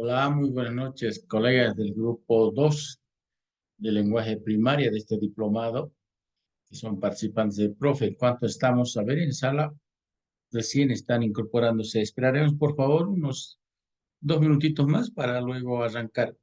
Hola, muy buenas noches, colegas del grupo 2 de lenguaje primaria de este diplomado, que son participantes del profe. ¿Cuánto estamos? A ver, en sala recién están incorporándose. Esperaremos, por favor, unos 2 minutitos más para luego arrancar.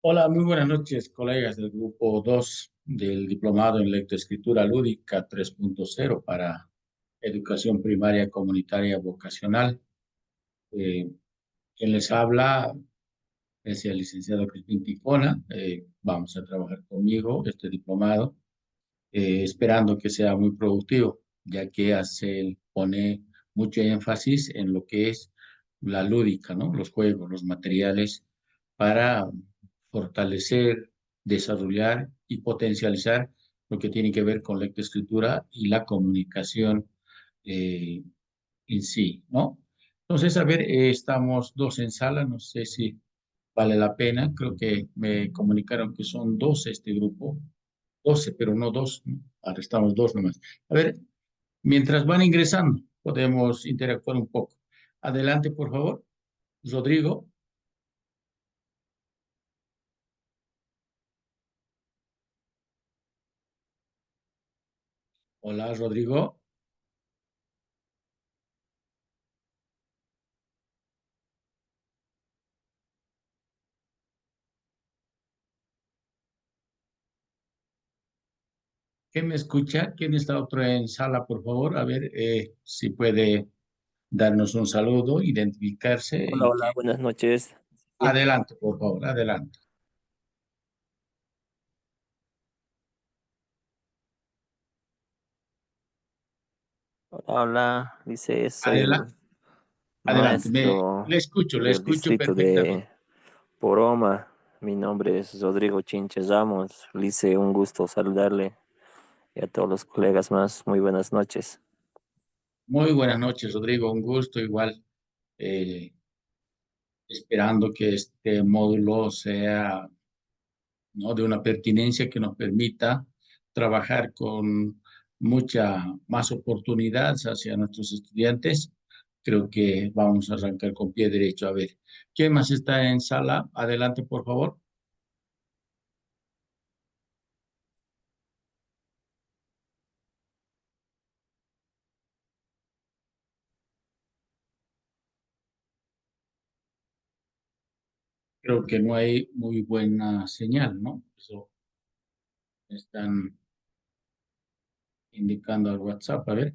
Hola, muy buenas noches, colegas del grupo 2 del diplomado en lectoescritura lúdica 3.0 para educación primaria comunitaria vocacional. Eh, Quien les habla es el licenciado Crispín Ticona. Vamos a trabajar conmigo este diplomado, esperando que sea muy productivo, ya que pone mucho énfasis en lo que es la lúdica, ¿no? Los juegos, los materiales para fortalecer, desarrollar y potencializar lo que tiene que ver con lectoescritura y la comunicación eh, en sí, ¿no? Entonces, a ver, estamos dos en sala, no sé si vale la pena, creo que me comunicaron que son 12 este grupo, 12 pero no dos, ¿no? Ahora estamos dos nomás. A ver, mientras van ingresando, podemos interactuar un poco. Adelante, por favor. Rodrigo. Hola, Rodrigo. ¿Quién me escucha? ¿Quién está otro en sala, por favor? A ver si puede darnos un saludo, identificarse Hola, y hola, que... buenas noches. Sí. Adelante, por favor, adelante. Hola, hola, dice, soy Adelante, el adelante. maestro Le del escucho distrito perfectamente. de Poroma. Mi nombre es Rodrigo Chinches Ramos. Lice, un gusto saludarle y a todos los colegas más. Muy buenas noches. Muy buenas noches, Rodrigo. Un gusto igual, eh, esperando que este módulo sea, ¿no?, de una pertinencia que nos permita trabajar con mucha más oportunidad hacia nuestros estudiantes. Creo que vamos a arrancar con pie derecho. A ver, ¿quién más está en sala? Adelante, por favor. Creo que no hay muy buena señal, ¿no? Eso me están indicando al WhatsApp. A ver.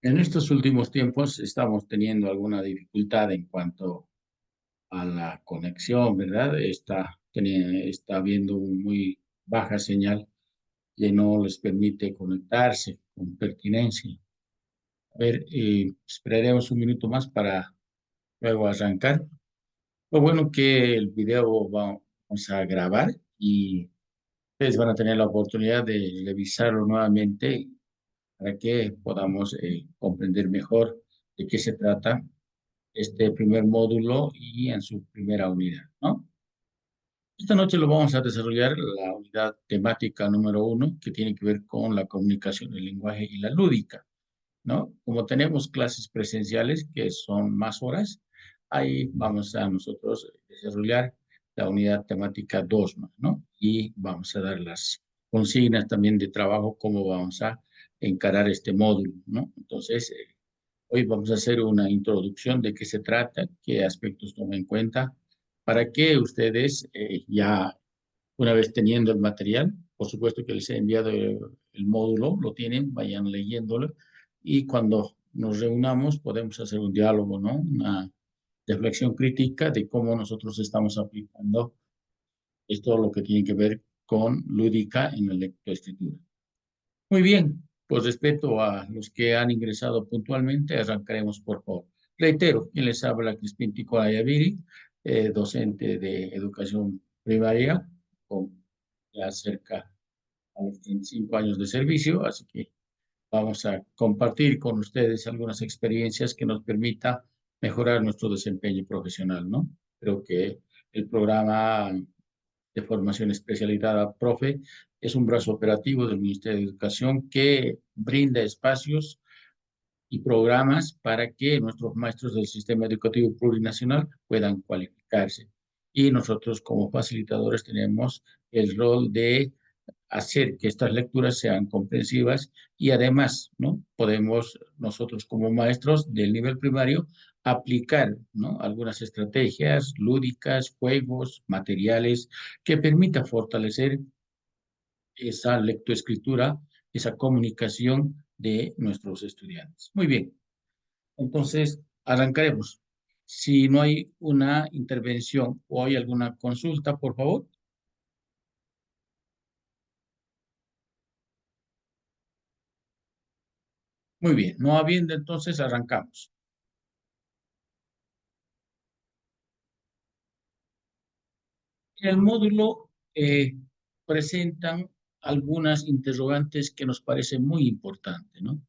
En estos últimos tiempos estamos teniendo alguna dificultad en cuanto a la conexión, ¿verdad? Está habiendo muy baja señal que no les permite conectarse con pertinencia. A ver, esperaremos un minuto más para luego arrancar. Lo bueno que el video vamos a grabar y ustedes van a tener la oportunidad de revisarlo nuevamente para que podamos comprender mejor de qué se trata este primer módulo y en su primera unidad, ¿no? Esta noche lo vamos a desarrollar la unidad temática número uno, que tiene que ver con la comunicación, el lenguaje y la lúdica, ¿no? Como tenemos clases presenciales, que son más horas, ahí vamos a nosotros desarrollar la unidad temática 2, ¿no? Y vamos a dar las consignas también de trabajo, cómo vamos a encarar este módulo, ¿no? Entonces, hoy vamos a hacer una introducción de qué se trata, qué aspectos toma en cuenta, para que ustedes ya una vez teniendo el material, por supuesto que les he enviado el módulo, lo tienen, vayan leyéndolo y cuando nos reunamos podemos hacer un diálogo, ¿no? Una reflexión crítica de cómo nosotros estamos aplicando esto lo que tiene que ver con lúdica en la lectoescritura. Muy bien, pues respecto a los que han ingresado puntualmente, arrancaremos por favor. Reitero, quien les habla, Crispín Tico Ayaviri, docente de educación primaria, con ya cerca a los 35 años de servicio, así que vamos a compartir con ustedes algunas experiencias que nos permita mejorar nuestro desempeño profesional, ¿no? Creo que el programa de formación especializada PROFE es un brazo operativo del Ministerio de Educación que brinda espacios y programas para que nuestros maestros del sistema educativo plurinacional puedan cualificarse. Y nosotros como facilitadores tenemos el rol de hacer que estas lecturas sean comprensivas y además, ¿no?, podemos nosotros como maestros del nivel primario aplicar, ¿no?, algunas estrategias lúdicas, juegos, materiales que permitan fortalecer esa lectoescritura, esa comunicación de nuestros estudiantes. Muy bien, entonces arrancaremos. Si no hay una intervención o hay alguna consulta, por favor. Muy bien, no habiendo, entonces arrancamos. En el módulo presentan algunas interrogantes que nos parecen muy importantes, ¿no?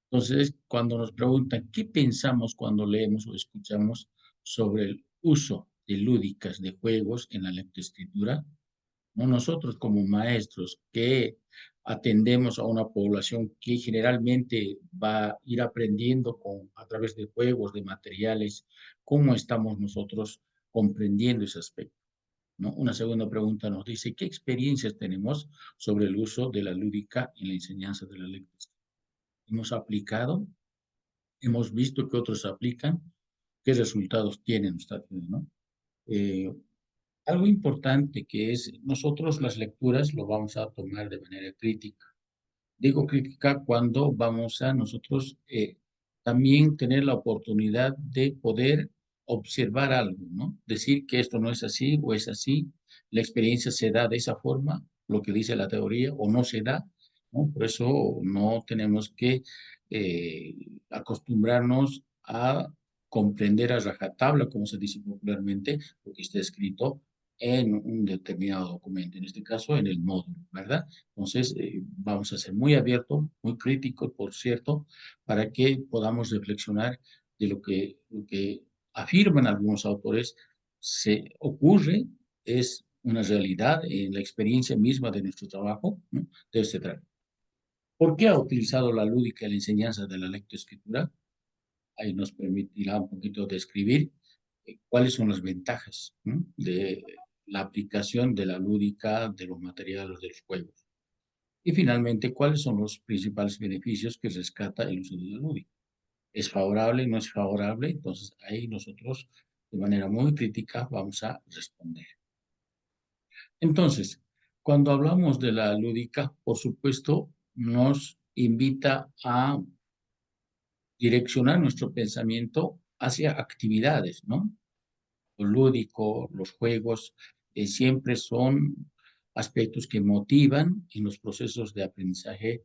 Entonces, cuando nos preguntan qué pensamos cuando leemos o escuchamos sobre el uso de lúdicas de juegos en la lectoescritura, ¿no? Nosotros como maestros que atendemos a una población que generalmente va a ir aprendiendo a través de juegos, de materiales, ¿cómo estamos nosotros comprendiendo ese aspecto? ¿No? Una segunda pregunta nos dice, ¿qué experiencias tenemos sobre el uso de la lúdica en la enseñanza de la lectura? ¿Hemos aplicado? ¿Hemos visto que otros aplican? ¿Qué resultados tienen ustedes, no? Eh, Algo importante que es, nosotros las lecturas lo vamos a tomar de manera crítica. Digo crítica cuando vamos a nosotros también tener la oportunidad de poder observar algo, ¿no? Decir que esto no es así o es así, la experiencia se da de esa forma, lo que dice la teoría, o no se da, ¿no? Por eso no tenemos que eh, acostumbrarnos a comprender a rajatabla, como se dice popularmente, lo que está escrito en un determinado documento, en este caso en el módulo, ¿verdad? Entonces, vamos a ser muy abiertos, muy críticos, por cierto, para que podamos reflexionar de lo que afirman algunos autores se ocurre, es una realidad en la experiencia misma de nuestro trabajo, ¿no? De este trabajo. ¿Por qué ha utilizado la lúdica en la enseñanza de la lectoescritura? Ahí nos permitirá un poquito describir cuáles son las ventajas, ¿no? De la aplicación de la lúdica, de los materiales de los juegos. Y finalmente, cuáles son los principales beneficios que rescata el uso de la lúdica. ¿Es favorable? ¿No es favorable? Entonces ahí nosotros de manera muy crítica vamos a responder. Entonces, cuando hablamos de la lúdica, por supuesto, nos invita a direccionar nuestro pensamiento hacia actividades, ¿no? Lo lúdico, los juegos, siempre son aspectos que motivan en los procesos de aprendizaje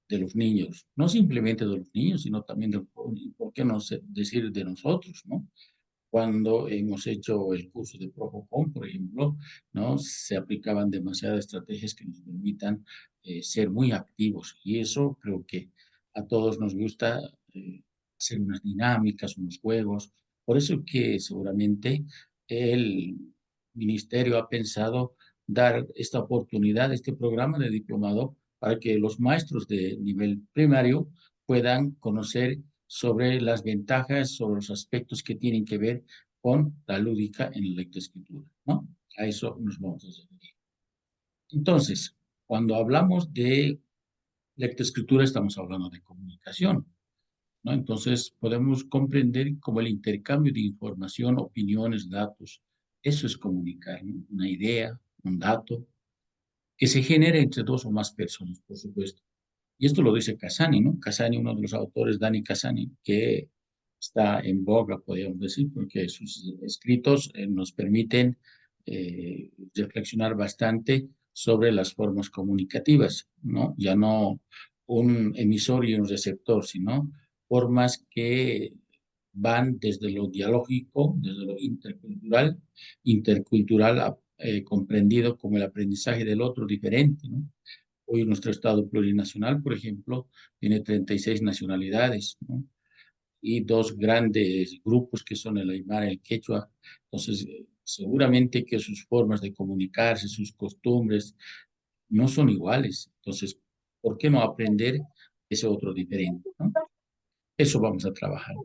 de los niños, no simplemente de los niños, sino también de, ¿por qué no decir de nosotros, ¿no? Cuando hemos hecho el curso de Profocom, por ejemplo, ¿no? Se aplicaban demasiadas estrategias que nos permitan ser muy activos. Y eso creo que a todos nos gusta hacer unas dinámicas, unos juegos. Por eso que seguramente el ministerio ha pensado dar esta oportunidad, este programa de diplomado, para que los maestros de nivel primario puedan conocer sobre las ventajas, sobre los aspectos que tienen que ver con la lúdica en la lectoescritura, ¿no? A eso nos vamos a referir. Entonces, cuando hablamos de lectoescritura, estamos hablando de comunicación, ¿no? Entonces, podemos comprender como el intercambio de información, opiniones, datos, eso es comunicar, ¿no? Una idea, un dato, que se genera entre dos o más personas, por supuesto. Y esto lo dice Casani, ¿no? Casani, uno de los autores, Dani Casani, que está en boga, podríamos decir, porque sus escritos nos permiten reflexionar bastante sobre las formas comunicativas, ¿no? Ya no un emisor y un receptor, sino formas que van desde lo dialógico, desde lo intercultural comprendido como el aprendizaje del otro diferente, ¿no? Hoy nuestro Estado plurinacional, por ejemplo, tiene 36 nacionalidades, ¿no? Y dos grandes grupos que son el Aymara y el Quechua. Entonces, seguramente que sus formas de comunicarse, sus costumbres, no son iguales. Entonces, ¿por qué no aprender ese otro diferente, ¿no? Eso vamos a trabajar.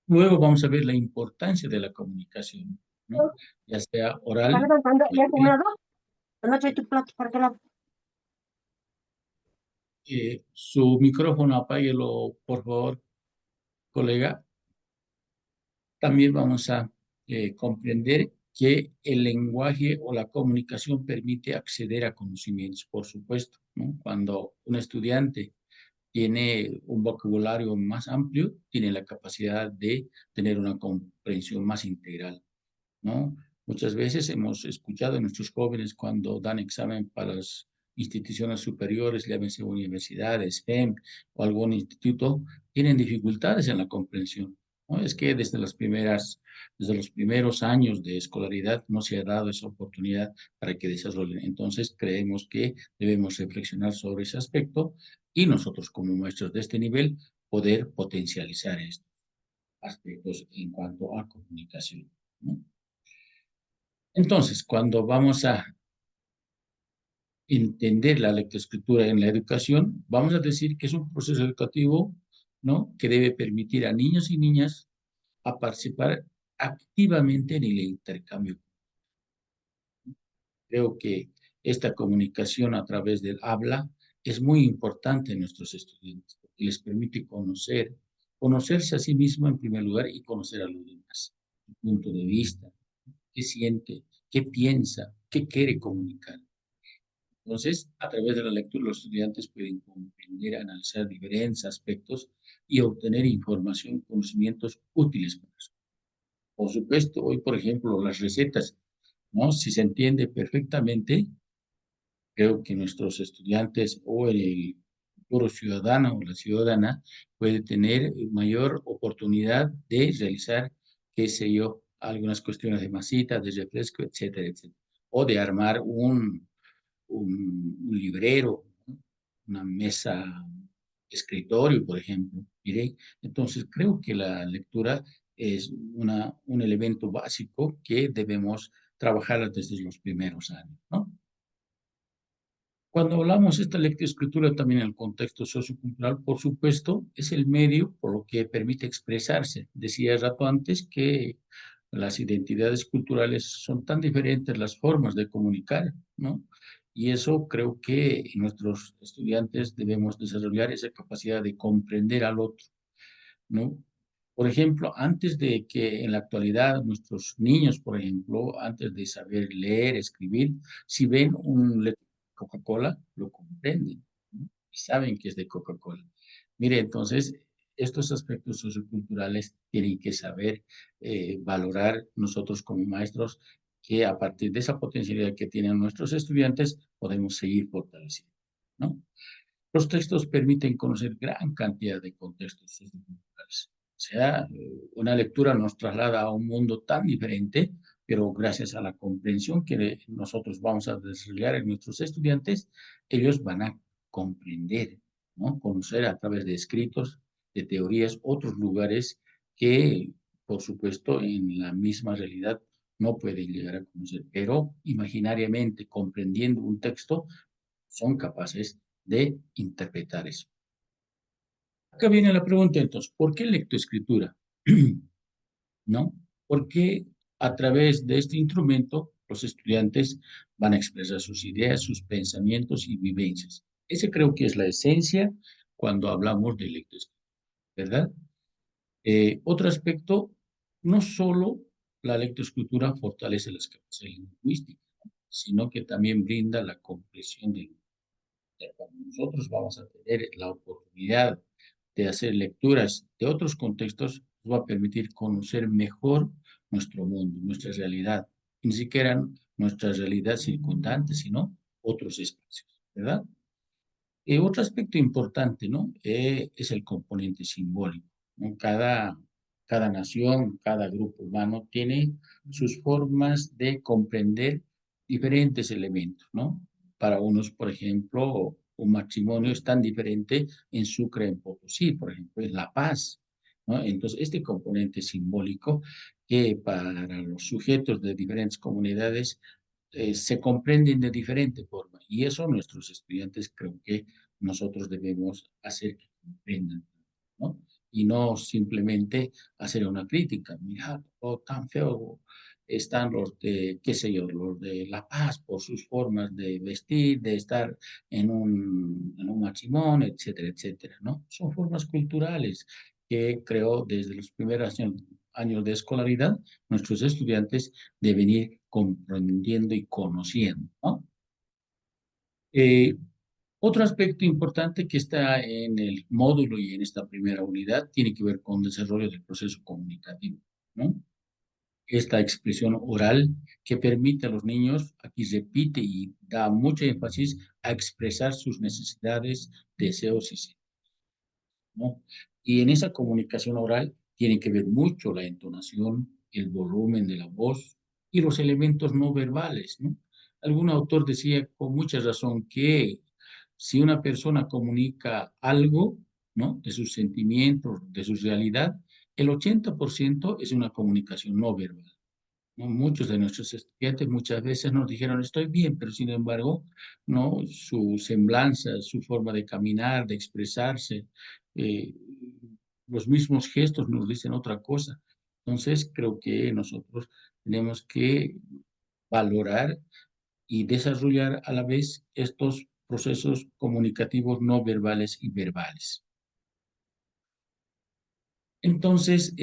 Luego vamos a ver la importancia de la comunicación, ¿no? Ya sea oral o escrita. Su micrófono, apáguelo, por favor, colega. También vamos a comprender que el lenguaje o la comunicación permite acceder a conocimientos, por supuesto, ¿no? Cuando un estudiante tiene un vocabulario más amplio, tiene la capacidad de tener una comprensión más integral, ¿no? Muchas veces hemos escuchado a nuestros jóvenes cuando dan examen para las instituciones superiores, llámese universidades, FEM o algún instituto, tienen dificultades en la comprensión, ¿no? Es que desde los primeros años de escolaridad no se ha dado esa oportunidad para que desarrollen. Entonces, creemos que debemos reflexionar sobre ese aspecto y nosotros como maestros de este nivel poder potencializar estos aspectos en cuanto a comunicación, ¿no? Entonces, cuando vamos a entender la lectoescritura en la educación, vamos a decir que es un proceso educativo, ¿no? Que debe permitir a niños y niñas a participar activamente en el intercambio. Creo que esta comunicación a través del habla es muy importante en nuestros estudiantes, porque les permite conocerse a sí mismo en primer lugar y conocer a los demás, su punto de vista, qué siente, qué piensa, qué quiere comunicar. Entonces, a través de la lectura, los estudiantes pueden comprender, analizar diferentes aspectos y obtener información, conocimientos útiles para eso. Por supuesto, hoy, por ejemplo, las recetas, ¿no? Si se entiende perfectamente, creo que nuestros estudiantes o el futuro ciudadano o la ciudadana puede tener mayor oportunidad de realizar, qué sé yo, algunas cuestiones de masita, de refresco, etcétera, etcétera. O de armar un librero, ¿no? Una mesa escritorio, por ejemplo. Mire, entonces creo que la lectura es un elemento básico que debemos trabajar desde los primeros años, ¿no? Cuando hablamos de esta lectoescritura también en el contexto sociocultural, por supuesto, es el medio por lo que permite expresarse. Decía rato antes que las identidades culturales son tan diferentes las formas de comunicar, ¿no? Y eso creo que nuestros estudiantes debemos desarrollar esa capacidad de comprender al otro, ¿no? Por ejemplo, antes de que en la actualidad nuestros niños, por ejemplo, antes de saber leer, escribir, si ven un Coca-Cola, lo comprenden, ¿no? Y saben que es de Coca-Cola. Mire, entonces, estos aspectos socioculturales tienen que saber valorar nosotros como maestros, que a partir de esa potencialidad que tienen nuestros estudiantes, podemos seguir fortaleciendo, ¿no? Los textos permiten conocer gran cantidad de contextos socioculturales. O sea, una lectura nos traslada a un mundo tan diferente, pero gracias a la comprensión que nosotros vamos a desarrollar en nuestros estudiantes, ellos van a comprender, ¿no? Conocer a través de escritos, de teorías, otros lugares que, por supuesto, en la misma realidad no pueden llegar a conocer, pero imaginariamente comprendiendo un texto, son capaces de interpretar eso. Acá viene la pregunta entonces, ¿por qué lectoescritura? ¿No? Porque a través de este instrumento los estudiantes van a expresar sus ideas, sus pensamientos y vivencias. Ese creo que es la esencia cuando hablamos de lectoescritura, ¿verdad? Otro aspecto, no solo la lectoescritura fortalece las capacidades lingüísticas, sino que también brinda la comprensión del cuando nosotros vamos a tener la oportunidad de hacer lecturas de otros contextos, nos va a permitir conocer mejor nuestro mundo, nuestra realidad, ni siquiera nuestra realidad circundante, sino otros espacios, ¿verdad? Otro aspecto importante, ¿no? Es el componente simbólico, ¿no? Cada nación, cada grupo humano tiene sus formas de comprender diferentes elementos, ¿no? Para unos, por ejemplo, un matrimonio es tan diferente en Sucre, en Potosí, por ejemplo, en La Paz, ¿no? Entonces, este componente simbólico que para los sujetos de diferentes comunidades se comprenden de diferente forma. Y eso nuestros estudiantes creo que nosotros debemos hacer que comprendan, ¿no? Y no simplemente hacer una crítica. Mira, oh, tan feo están los de, qué sé yo, los de La Paz por sus formas de vestir, de estar en un matrimonio, etcétera, etcétera, ¿no? Son formas culturales que creo desde los primeros años de escolaridad nuestros estudiantes deben ir comprendiendo y conociendo, ¿no? Eh, Otro aspecto importante que está en el módulo y en esta primera unidad tiene que ver con el desarrollo del proceso comunicativo, ¿no? Esta expresión oral que permite a los niños, aquí repite y da mucho énfasis a expresar sus necesidades, deseos y ¿no? Y en esa comunicación oral tiene que ver mucho la entonación, el volumen de la voz y los elementos no verbales, ¿no? Algún autor decía con mucha razón que si una persona comunica algo, ¿no? De sus sentimientos, de su realidad, el 80% es una comunicación no verbal, ¿no? Muchos de nuestros estudiantes muchas veces nos dijeron, estoy bien, pero sin embargo, ¿no? Su semblanza, su forma de caminar, de expresarse, eh, los mismos gestos nos dicen otra cosa. Entonces, creo que nosotros tenemos que valorar y desarrollar a la vez estos procesos comunicativos no verbales y verbales. Entonces,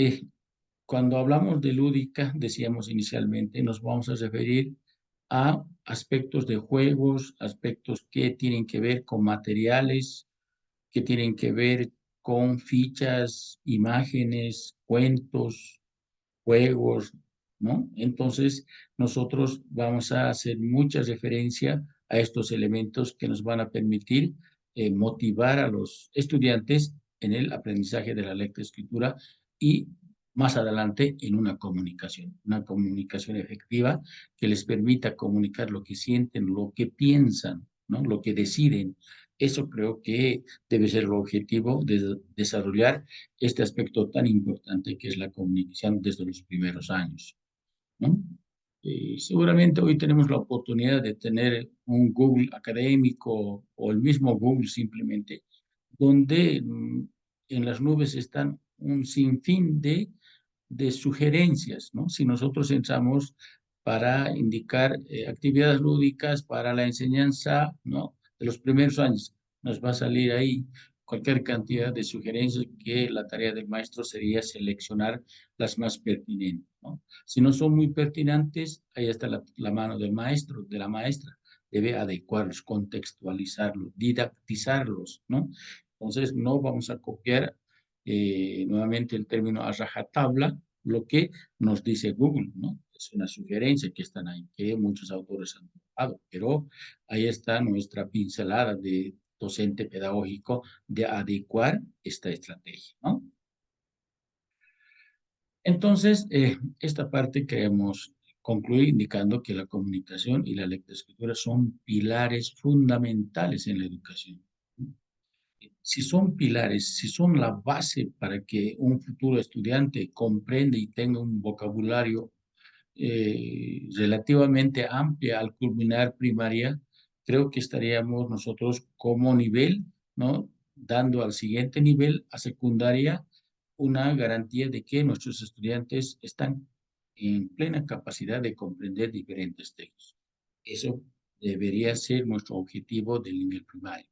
cuando hablamos de lúdica, decíamos inicialmente, nos vamos a referir a aspectos de juegos, aspectos que tienen que ver con materiales, que tienen que ver con fichas, imágenes, cuentos, juegos, ¿no? Entonces, nosotros vamos a hacer mucha referencia a estos elementos que nos van a permitir motivar a los estudiantes en el aprendizaje de la lectoescritura y más adelante en una comunicación efectiva que les permita comunicar lo que sienten, lo que piensan, ¿no? Lo que deciden. Eso creo que debe ser el objetivo de desarrollar este aspecto tan importante que es la comunicación desde los primeros años, ¿no? Seguramente hoy tenemos la oportunidad de tener un Google académico o el mismo Google simplemente, donde en las nubes están un sinfín de sugerencias, ¿no? Si nosotros entramos para indicar actividades lúdicas para la enseñanza, ¿no? De los primeros años, nos va a salir ahí cualquier cantidad de sugerencias que la tarea del maestro sería seleccionar las más pertinentes, ¿no? Si no son muy pertinentes, ahí está la mano del maestro, de la maestra. Debe adecuarlos, contextualizarlos, didactizarlos, ¿no? Entonces, no vamos a copiar nuevamente el término a rajatabla, lo que nos dice Google, ¿no? Es una sugerencia que están ahí, que muchos autores han dado, pero ahí está nuestra pincelada de docente pedagógico de adecuar esta estrategia, ¿no? Entonces, esta parte queremos concluir indicando que la comunicación y la lectoescritura son pilares fundamentales en la educación. Si son pilares, si son la base para que un futuro estudiante comprenda y tenga un vocabulario relativamente amplia al culminar primaria, creo que estaríamos nosotros como nivel, ¿no? Dando al siguiente nivel, a secundaria, una garantía de que nuestros estudiantes están en plena capacidad de comprender diferentes textos. Eso debería ser nuestro objetivo del nivel primario.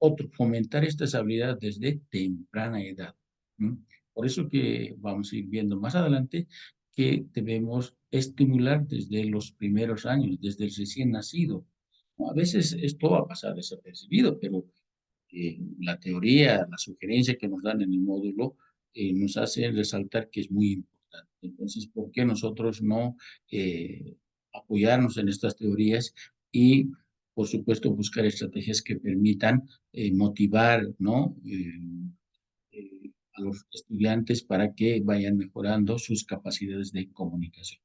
Otro, fomentar estas habilidades desde temprana edad. ¿No? Por eso que vamos a ir viendo más adelante que debemos estimular desde los primeros años, desde el recién nacido. ¿No? A veces esto va a pasar desapercibido, pero la teoría, la sugerencia que nos dan en el módulo, nos hace resaltar que es muy importante. Entonces, ¿por qué nosotros no apoyarnos en estas teorías y, por supuesto, buscar estrategias que permitan motivar, ¿no? A los estudiantes para que vayan mejorando sus capacidades de comunicación.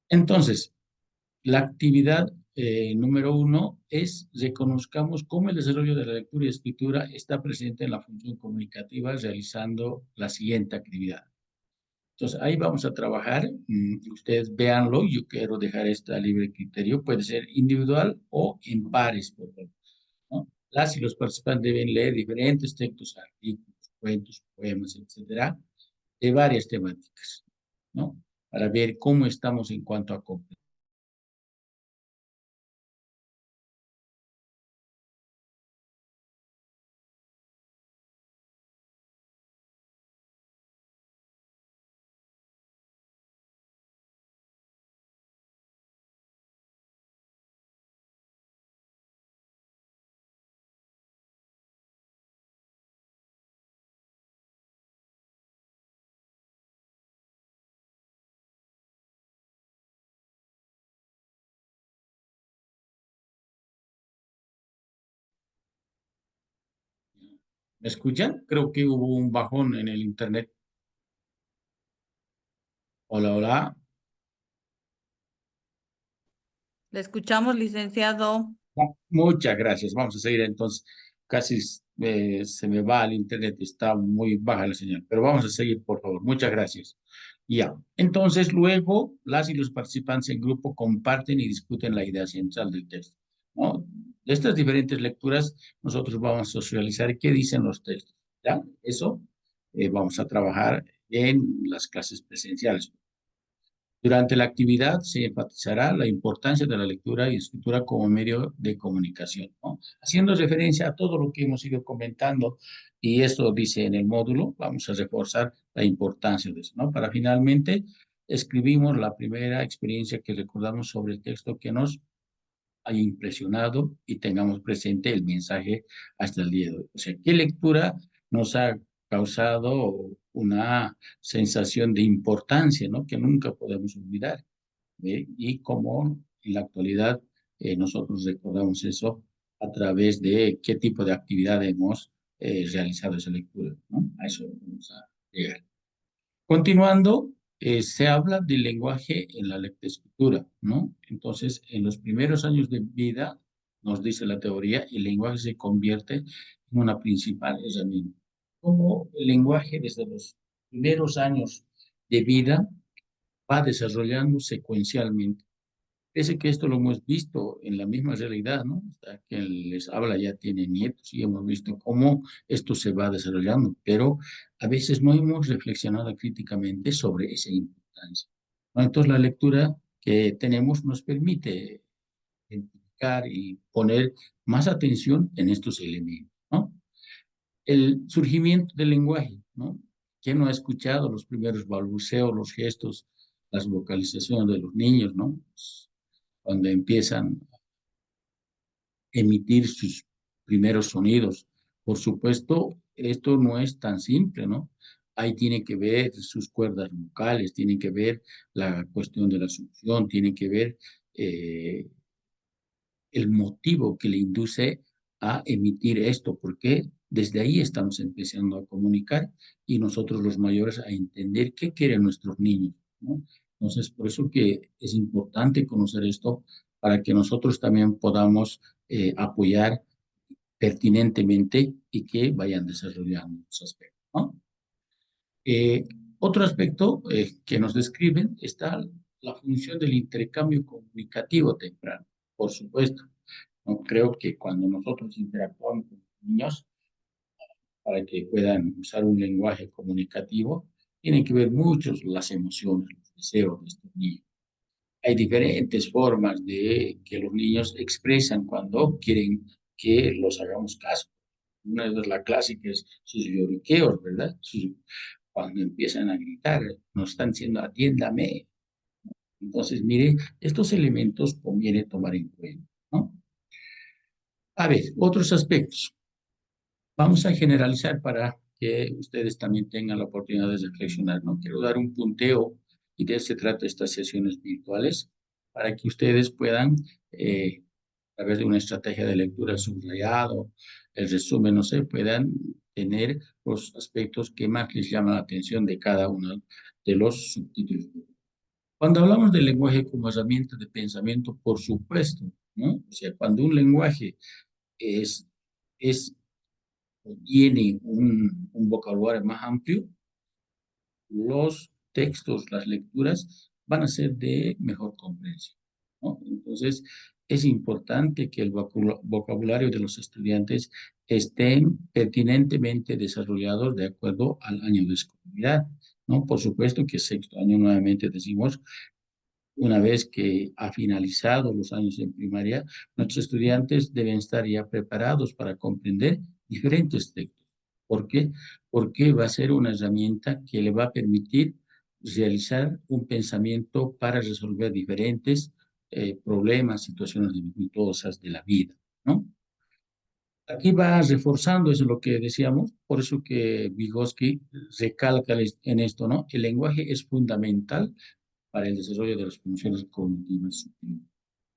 Entonces, la actividad número uno es reconozcamos cómo el desarrollo de la lectura y escritura está presente en la función comunicativa realizando la siguiente actividad. Entonces, ahí vamos a trabajar. Ustedes véanlo. Yo quiero dejar esta libre criterio. Puede ser individual o en pares, por ejemplo, ¿no? Las y los participantes deben leer diferentes textos, artículos, cuentos, poemas, etcétera, de varias temáticas, ¿no? Para ver cómo estamos en cuanto a comprensión. ¿Me escuchan? Creo que hubo un bajón en el internet. Hola, hola. Le escuchamos, licenciado. Muchas gracias. Vamos a seguir entonces. Casi se me va el internet, está muy baja la señal, pero vamos a seguir, por favor. Muchas gracias. Ya. Entonces, luego, las y los participantes en grupo comparten y discuten la idea central del texto, ¿no? De estas diferentes lecturas, nosotros vamos a socializar qué dicen los textos. ¿Ya? Eso vamos a trabajar en las clases presenciales. Durante la actividad se enfatizará la importancia de la lectura y escritura como medio de comunicación, ¿no? Haciendo referencia a todo lo que hemos ido comentando, y esto dice en el módulo, vamos a reforzar la importancia de eso, ¿no? Para finalmente escribimos la primera experiencia que recordamos sobre el texto que nos haya impresionado y tengamos presente el mensaje hasta el día de hoy. O sea, ¿qué lectura nos ha causado una sensación de importancia, ¿no? Que nunca podemos olvidar. Y como en la actualidad nosotros recordamos eso a través de qué tipo de actividad hemos realizado esa lectura, ¿no? A eso vamos a llegar. Continuando, se habla del lenguaje en la lectoescritura, ¿no? Entonces, en los primeros años de vida, nos dice la teoría, el lenguaje se convierte en una principal herramienta. Como el lenguaje desde los primeros años de vida va desarrollando secuencialmente. Parece que esto lo hemos visto en la misma realidad, ¿no? O sea, quien les habla ya tiene nietos y hemos visto cómo esto se va desarrollando, pero a veces no hemos reflexionado críticamente sobre esa importancia, ¿no? Entonces, la lectura que tenemos nos permite identificar y poner más atención en estos elementos, ¿no? El surgimiento del lenguaje, ¿no? ¿Quién no ha escuchado los primeros balbuceos, los gestos, las vocalizaciones de los niños, ¿no? Cuando empiezan a emitir sus primeros sonidos. Por supuesto, esto no es tan simple, ¿no? Ahí tiene que ver sus cuerdas vocales, tiene que ver la cuestión de la succión, tiene que ver eh, el motivo que le induce a emitir esto, porque desde ahí estamos empezando a comunicar y nosotros los mayores a entender qué quieren nuestros niños, ¿no? Entonces, por eso que es importante conocer esto para que nosotros también podamos apoyar pertinentemente y que vayan desarrollando esos aspectos, ¿no? Eh, Otro aspecto que nos describen está la función del intercambio comunicativo temprano, por supuesto. ¿No? Creo que cuando nosotros interactuamos con los niños para que puedan usar un lenguaje comunicativo, tienen que ver muchos las emociones, los deseos de estos niños. Hay diferentes formas de que los niños expresan cuando quieren que los hagamos caso. Una de las clásicas, sus lloriqueos, ¿verdad? Cuando empiezan a gritar, nos están diciendo, atiéndame. Entonces, mire, estos elementos conviene tomar en cuenta, ¿no? A ver, otros aspectos. Vamos a generalizar para que ustedes también tengan la oportunidad de reflexionar, ¿no? Quiero dar un punteo y de eso se trata estas sesiones virtuales para que ustedes puedan, a través de una estrategia de lectura subrayado, el resumen, no sé, puedan tener los aspectos que más les llaman la atención de cada uno de los subtítulos. Cuando hablamos del lenguaje como herramienta de pensamiento, por supuesto, ¿no? O sea, cuando un lenguaje es, es tiene un vocabulario más amplio, los textos, las lecturas van a ser de mejor comprensión, ¿no? Entonces, es importante que el vocabulario de los estudiantes estén pertinentemente desarrollados de acuerdo al año de escolaridad, ¿no? Por supuesto que sexto año, nuevamente decimos, una vez que ha finalizado los años en primaria, nuestros estudiantes deben estar ya preparados para comprender diferentes textos. ¿Por qué? Porque va a ser una herramienta que le va a permitir realizar un pensamiento para resolver diferentes problemas, situaciones dificultosas de la vida, ¿no? Aquí va reforzando, eso es lo que decíamos, por eso que Vygotsky recalca en esto, ¿no? El lenguaje es fundamental para el desarrollo de las funciones cognitivas superiores,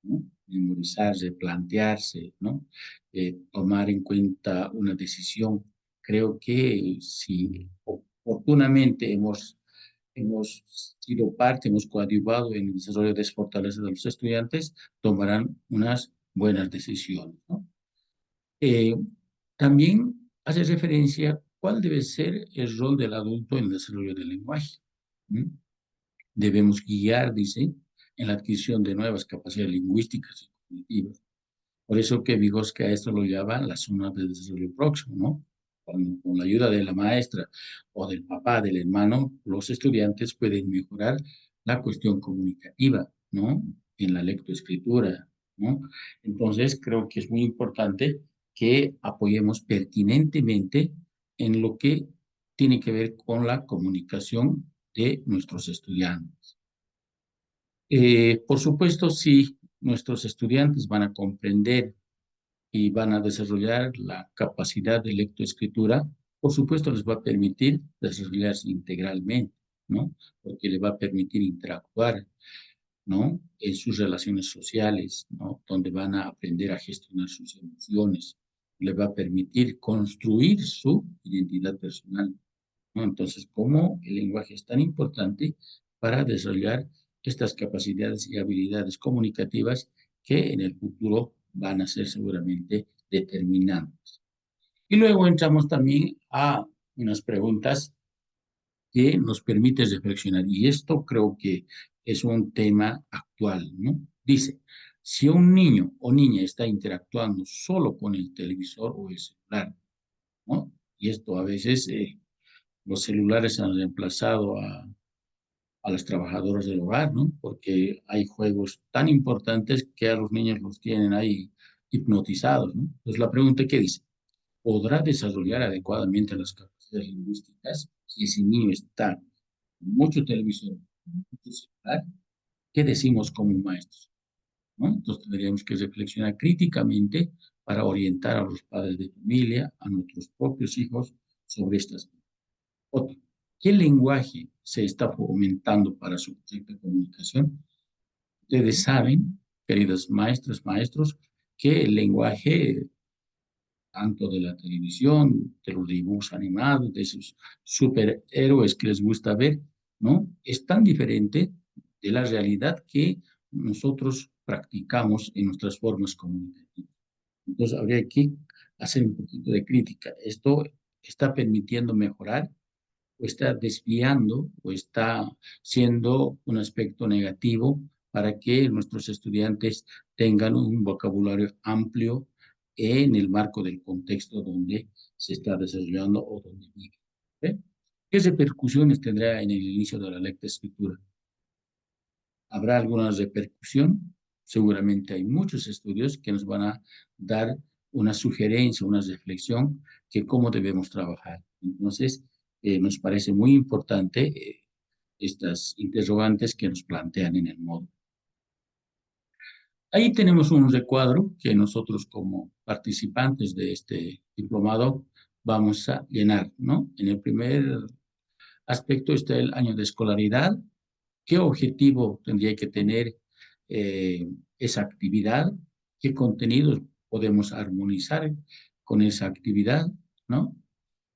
¿no? Memorizarse, plantearse, ¿no? Tomar en cuenta una decisión. Creo que si oportunamente hemos sido parte, hemos coadyuvado en el desarrollo de esa fortaleza de los estudiantes, tomarán unas buenas decisiones, ¿no? Eh, También hace referencia cuál debe ser el rol del adulto en el desarrollo del lenguaje. ¿Mm? Debemos guiar, dice, en la adquisición de nuevas capacidades lingüísticas y cognitivas. Por eso que Vygotsky a esto lo llama la zona de desarrollo próximo, ¿no? Cuando, con la ayuda de la maestra o del papá, del hermano, los estudiantes pueden mejorar la cuestión comunicativa, ¿no? En la lectoescritura, ¿no? Entonces, creo que es muy importante que apoyemos pertinentemente en lo que tiene que ver con la comunicación de nuestros estudiantes. Por supuesto, si nuestros estudiantes van a comprender y van a desarrollar la capacidad de lectoescritura, Por supuesto, les va a permitir desarrollarse integralmente, ¿no? Porque les va a permitir interactuar, ¿no? En sus relaciones sociales, ¿no? Donde van a aprender a gestionar sus emociones. Les va a permitir construir su identidad personal, ¿no? Entonces, ¿cómo el lenguaje es tan importante para desarrollar estas capacidades y habilidades comunicativas que en el futuro van a ser seguramente determinantes? Y luego entramos también a unas preguntas que nos permite reflexionar. Y esto creo que es un tema actual, ¿no? Dice, si un niño o niña está interactuando solo con el televisor o el celular, ¿no? Y esto a veces los celulares han reemplazado a los trabajadores del hogar, ¿no? Porque hay juegos tan importantes que a los niños los tienen ahí hipnotizados, ¿no? Entonces la pregunta que dice, ¿podrá desarrollar adecuadamente las capacidades lingüísticas si ese niño está con mucho televisor, mucho celular? ¿Qué decimos como maestros? ¿No? Entonces tendríamos que reflexionar críticamente para orientar a los padres de familia, a nuestros propios hijos sobre estas cosas. Otro, ¿qué lenguaje se está fomentando para su correcta comunicación? Ustedes saben, queridas maestras, maestros, que el lenguaje tanto de la televisión, de los dibujos animados, de esos superhéroes que les gusta ver, ¿no? Es tan diferente de la realidad que nosotros practicamos en nuestras formas comunicativas. Entonces, habría que hacer un poquito de crítica. ¿Esto está permitiendo mejorar o está desviando o está siendo un aspecto negativo para que nuestros estudiantes tengan un vocabulario amplio en el marco del contexto donde se está desarrollando o donde vive? ¿Eh? ¿Qué repercusiones tendrá en el inicio de la lectoescritura? ¿Habrá alguna repercusión? Seguramente hay muchos estudios que nos van a dar una sugerencia, una reflexión que cómo debemos trabajar. Entonces, nos parece muy importante estas interrogantes que nos plantean en el módulo. Ahí tenemos un recuadro que nosotros como participantes de este diplomado vamos a llenar, ¿no? En el primer aspecto está el año de escolaridad. ¿Qué objetivo tendría que tener eh, esa actividad? ¿Qué contenidos podemos armonizar con esa actividad? ¿No?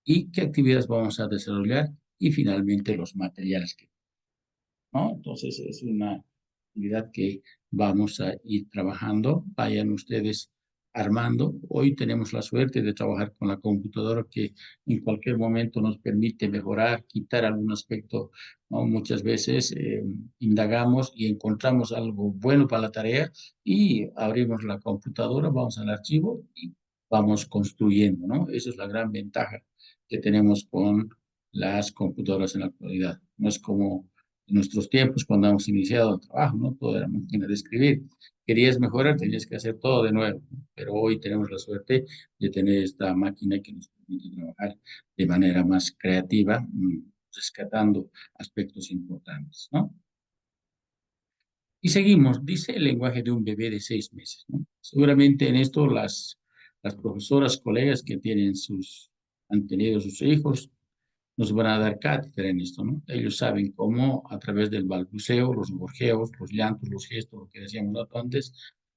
¿Y qué actividades vamos a desarrollar? Y finalmente los materiales que, ¿no? Entonces es una actividad que vamos a ir trabajando. Vayan ustedes armando. Hoy tenemos la suerte de trabajar con la computadora que en cualquier momento nos permite mejorar, quitar algún aspecto, ¿no? Muchas veces indagamos y encontramos algo bueno para la tarea y abrimos la computadora, vamos al archivo y vamos construyendo, ¿no? Esa es la gran ventaja que tenemos con las computadoras en la actualidad. No es como en nuestros tiempos, cuando hemos iniciado el trabajo, ¿no? Todo era máquina de escribir. Querías mejorar, tenías que hacer todo de nuevo, ¿no? Pero hoy tenemos la suerte de tener esta máquina que nos permite trabajar de manera más creativa, rescatando aspectos importantes, ¿no? Y seguimos, dice el lenguaje de un bebé de 6 meses, ¿no? Seguramente en esto las profesoras, colegas que tienen han tenido sus hijos, nos van a dar cátedra en esto, ¿no? Ellos saben cómo a través del balbuceo, los gorjeos, los llantos, los gestos, lo que decíamos antes,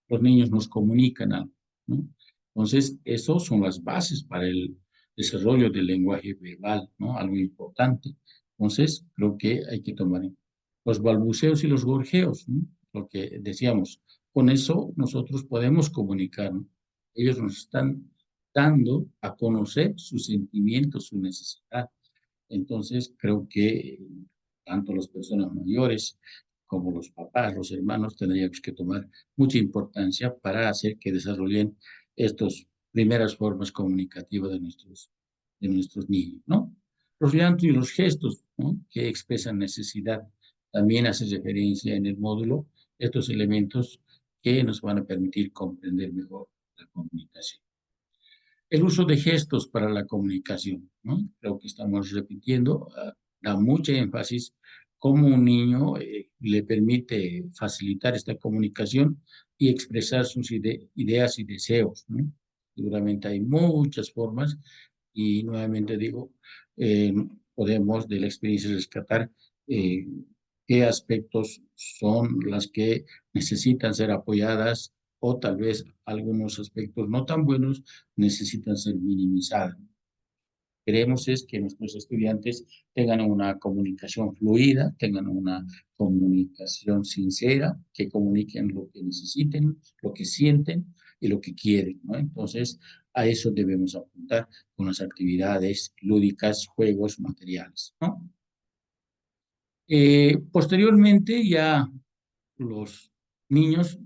los niños nos comunican algo, ¿no? Entonces, esos son las bases para el desarrollo del lenguaje verbal, ¿no? Algo importante. Entonces, creo que hay que tomar los balbuceos y los gorjeos, ¿no? Lo que decíamos, con eso nosotros podemos comunicar, ¿no? Ellos nos están dando a conocer sus sentimientos, su necesidad. Entonces, creo que tanto las personas mayores como los papás, los hermanos, tendríamos que tomar mucha importancia para hacer que desarrollen estas primeras formas comunicativas de nuestros niños, ¿no? Los llantos y los gestos, ¿no? Que expresan necesidad. También hace referencia en el módulo estos elementos que nos van a permitir comprender mejor la comunicación. El uso de gestos para la comunicación, ¿no? Creo que estamos repitiendo, da mucho énfasis cómo un niño le permite facilitar esta comunicación y expresar sus ideas y deseos, ¿no? Seguramente hay muchas formas Y nuevamente digo, eh, podemos de la experiencia rescatar eh, qué aspectos son las que necesitan ser apoyadas o tal vez algunos aspectos no tan buenos necesitan ser minimizados. Queremos es que nuestros estudiantes tengan una comunicación fluida, tengan una comunicación sincera, que comuniquen lo que necesiten, lo que sienten y lo que quieren, ¿no? Entonces, a eso debemos apuntar con las actividades lúdicas, juegos, materiales, ¿no? Posteriormente, ya los niños,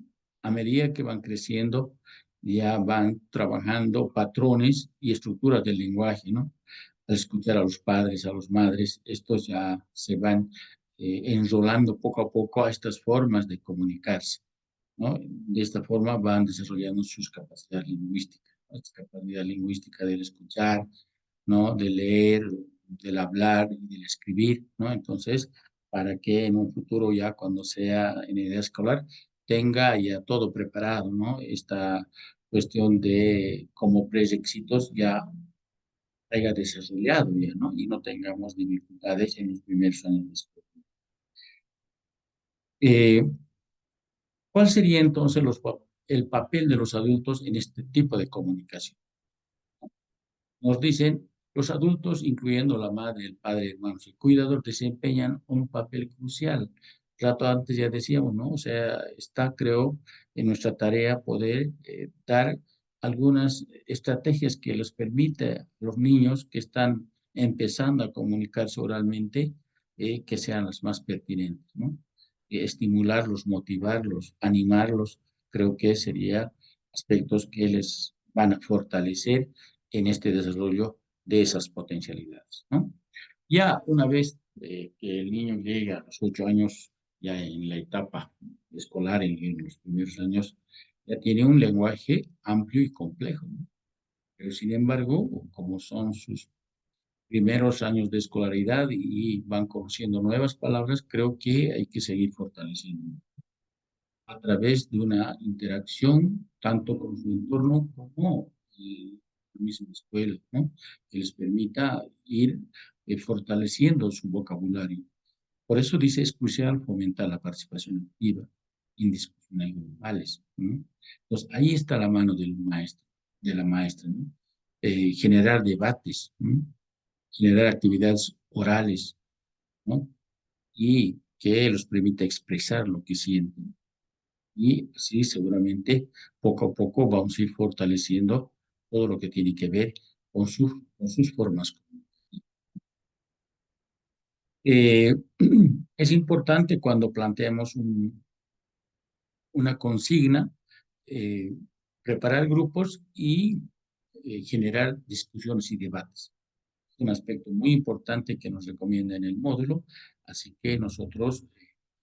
a medida que van creciendo, ya van trabajando patrones y estructuras del lenguaje, ¿no? Al escuchar a los padres, a las madres, estos ya se van enrolando poco a poco a estas formas de comunicarse, ¿no? De esta forma van desarrollando sus capacidades lingüísticas, ¿no? Esta capacidad lingüística del escuchar, ¿no? De leer, del hablar y del escribir, ¿no? Entonces, para que en un futuro ya cuando sea en edad escolar tenga ya todo preparado, ¿no? Esta cuestión de como prerequisitos ya haya desarrollado ya, ¿no? Y no tengamos dificultades en los primeros años de escuela. ¿Cuál sería entonces el papel de los adultos en este tipo de comunicación? Nos dicen, los adultos, incluyendo la madre, el padre, hermanos y cuidador, desempeñan un papel crucial. Rato antes ya decíamos, ¿no? O sea, está, creo, en nuestra tarea poder dar algunas estrategias que les permite a los niños que están empezando a comunicarse oralmente, que sean las más pertinentes, ¿no? Estimularlos, motivarlos, animarlos, creo que serían aspectos que les van a fortalecer en este desarrollo de esas potencialidades, ¿no? Ya una vez que el niño llega a los 8 años, ya en la etapa escolar, en los primeros años, ya tiene un lenguaje amplio y complejo, ¿no? Pero sin embargo, como son sus primeros años de escolaridad y van conociendo nuevas palabras, creo que hay que seguir fortaleciendo a través de una interacción tanto con su entorno como la misma escuela, ¿no? Que les permita ir fortaleciendo su vocabulario. Por eso dice, es crucial fomentar la participación activa en discusiones grupales, ¿no? Entonces, ahí está la mano del maestro, de la maestra, ¿no? Generar debates, ¿no? Generar actividades orales, ¿no? Y que los permita expresar lo que sienten. Y así seguramente poco a poco vamos a ir fortaleciendo todo lo que tiene que ver con sus formas. Eh, es importante cuando planteamos una consigna, eh, preparar grupos y generar discusiones y debates. Es un aspecto muy importante que nos recomienda en el módulo, así que nosotros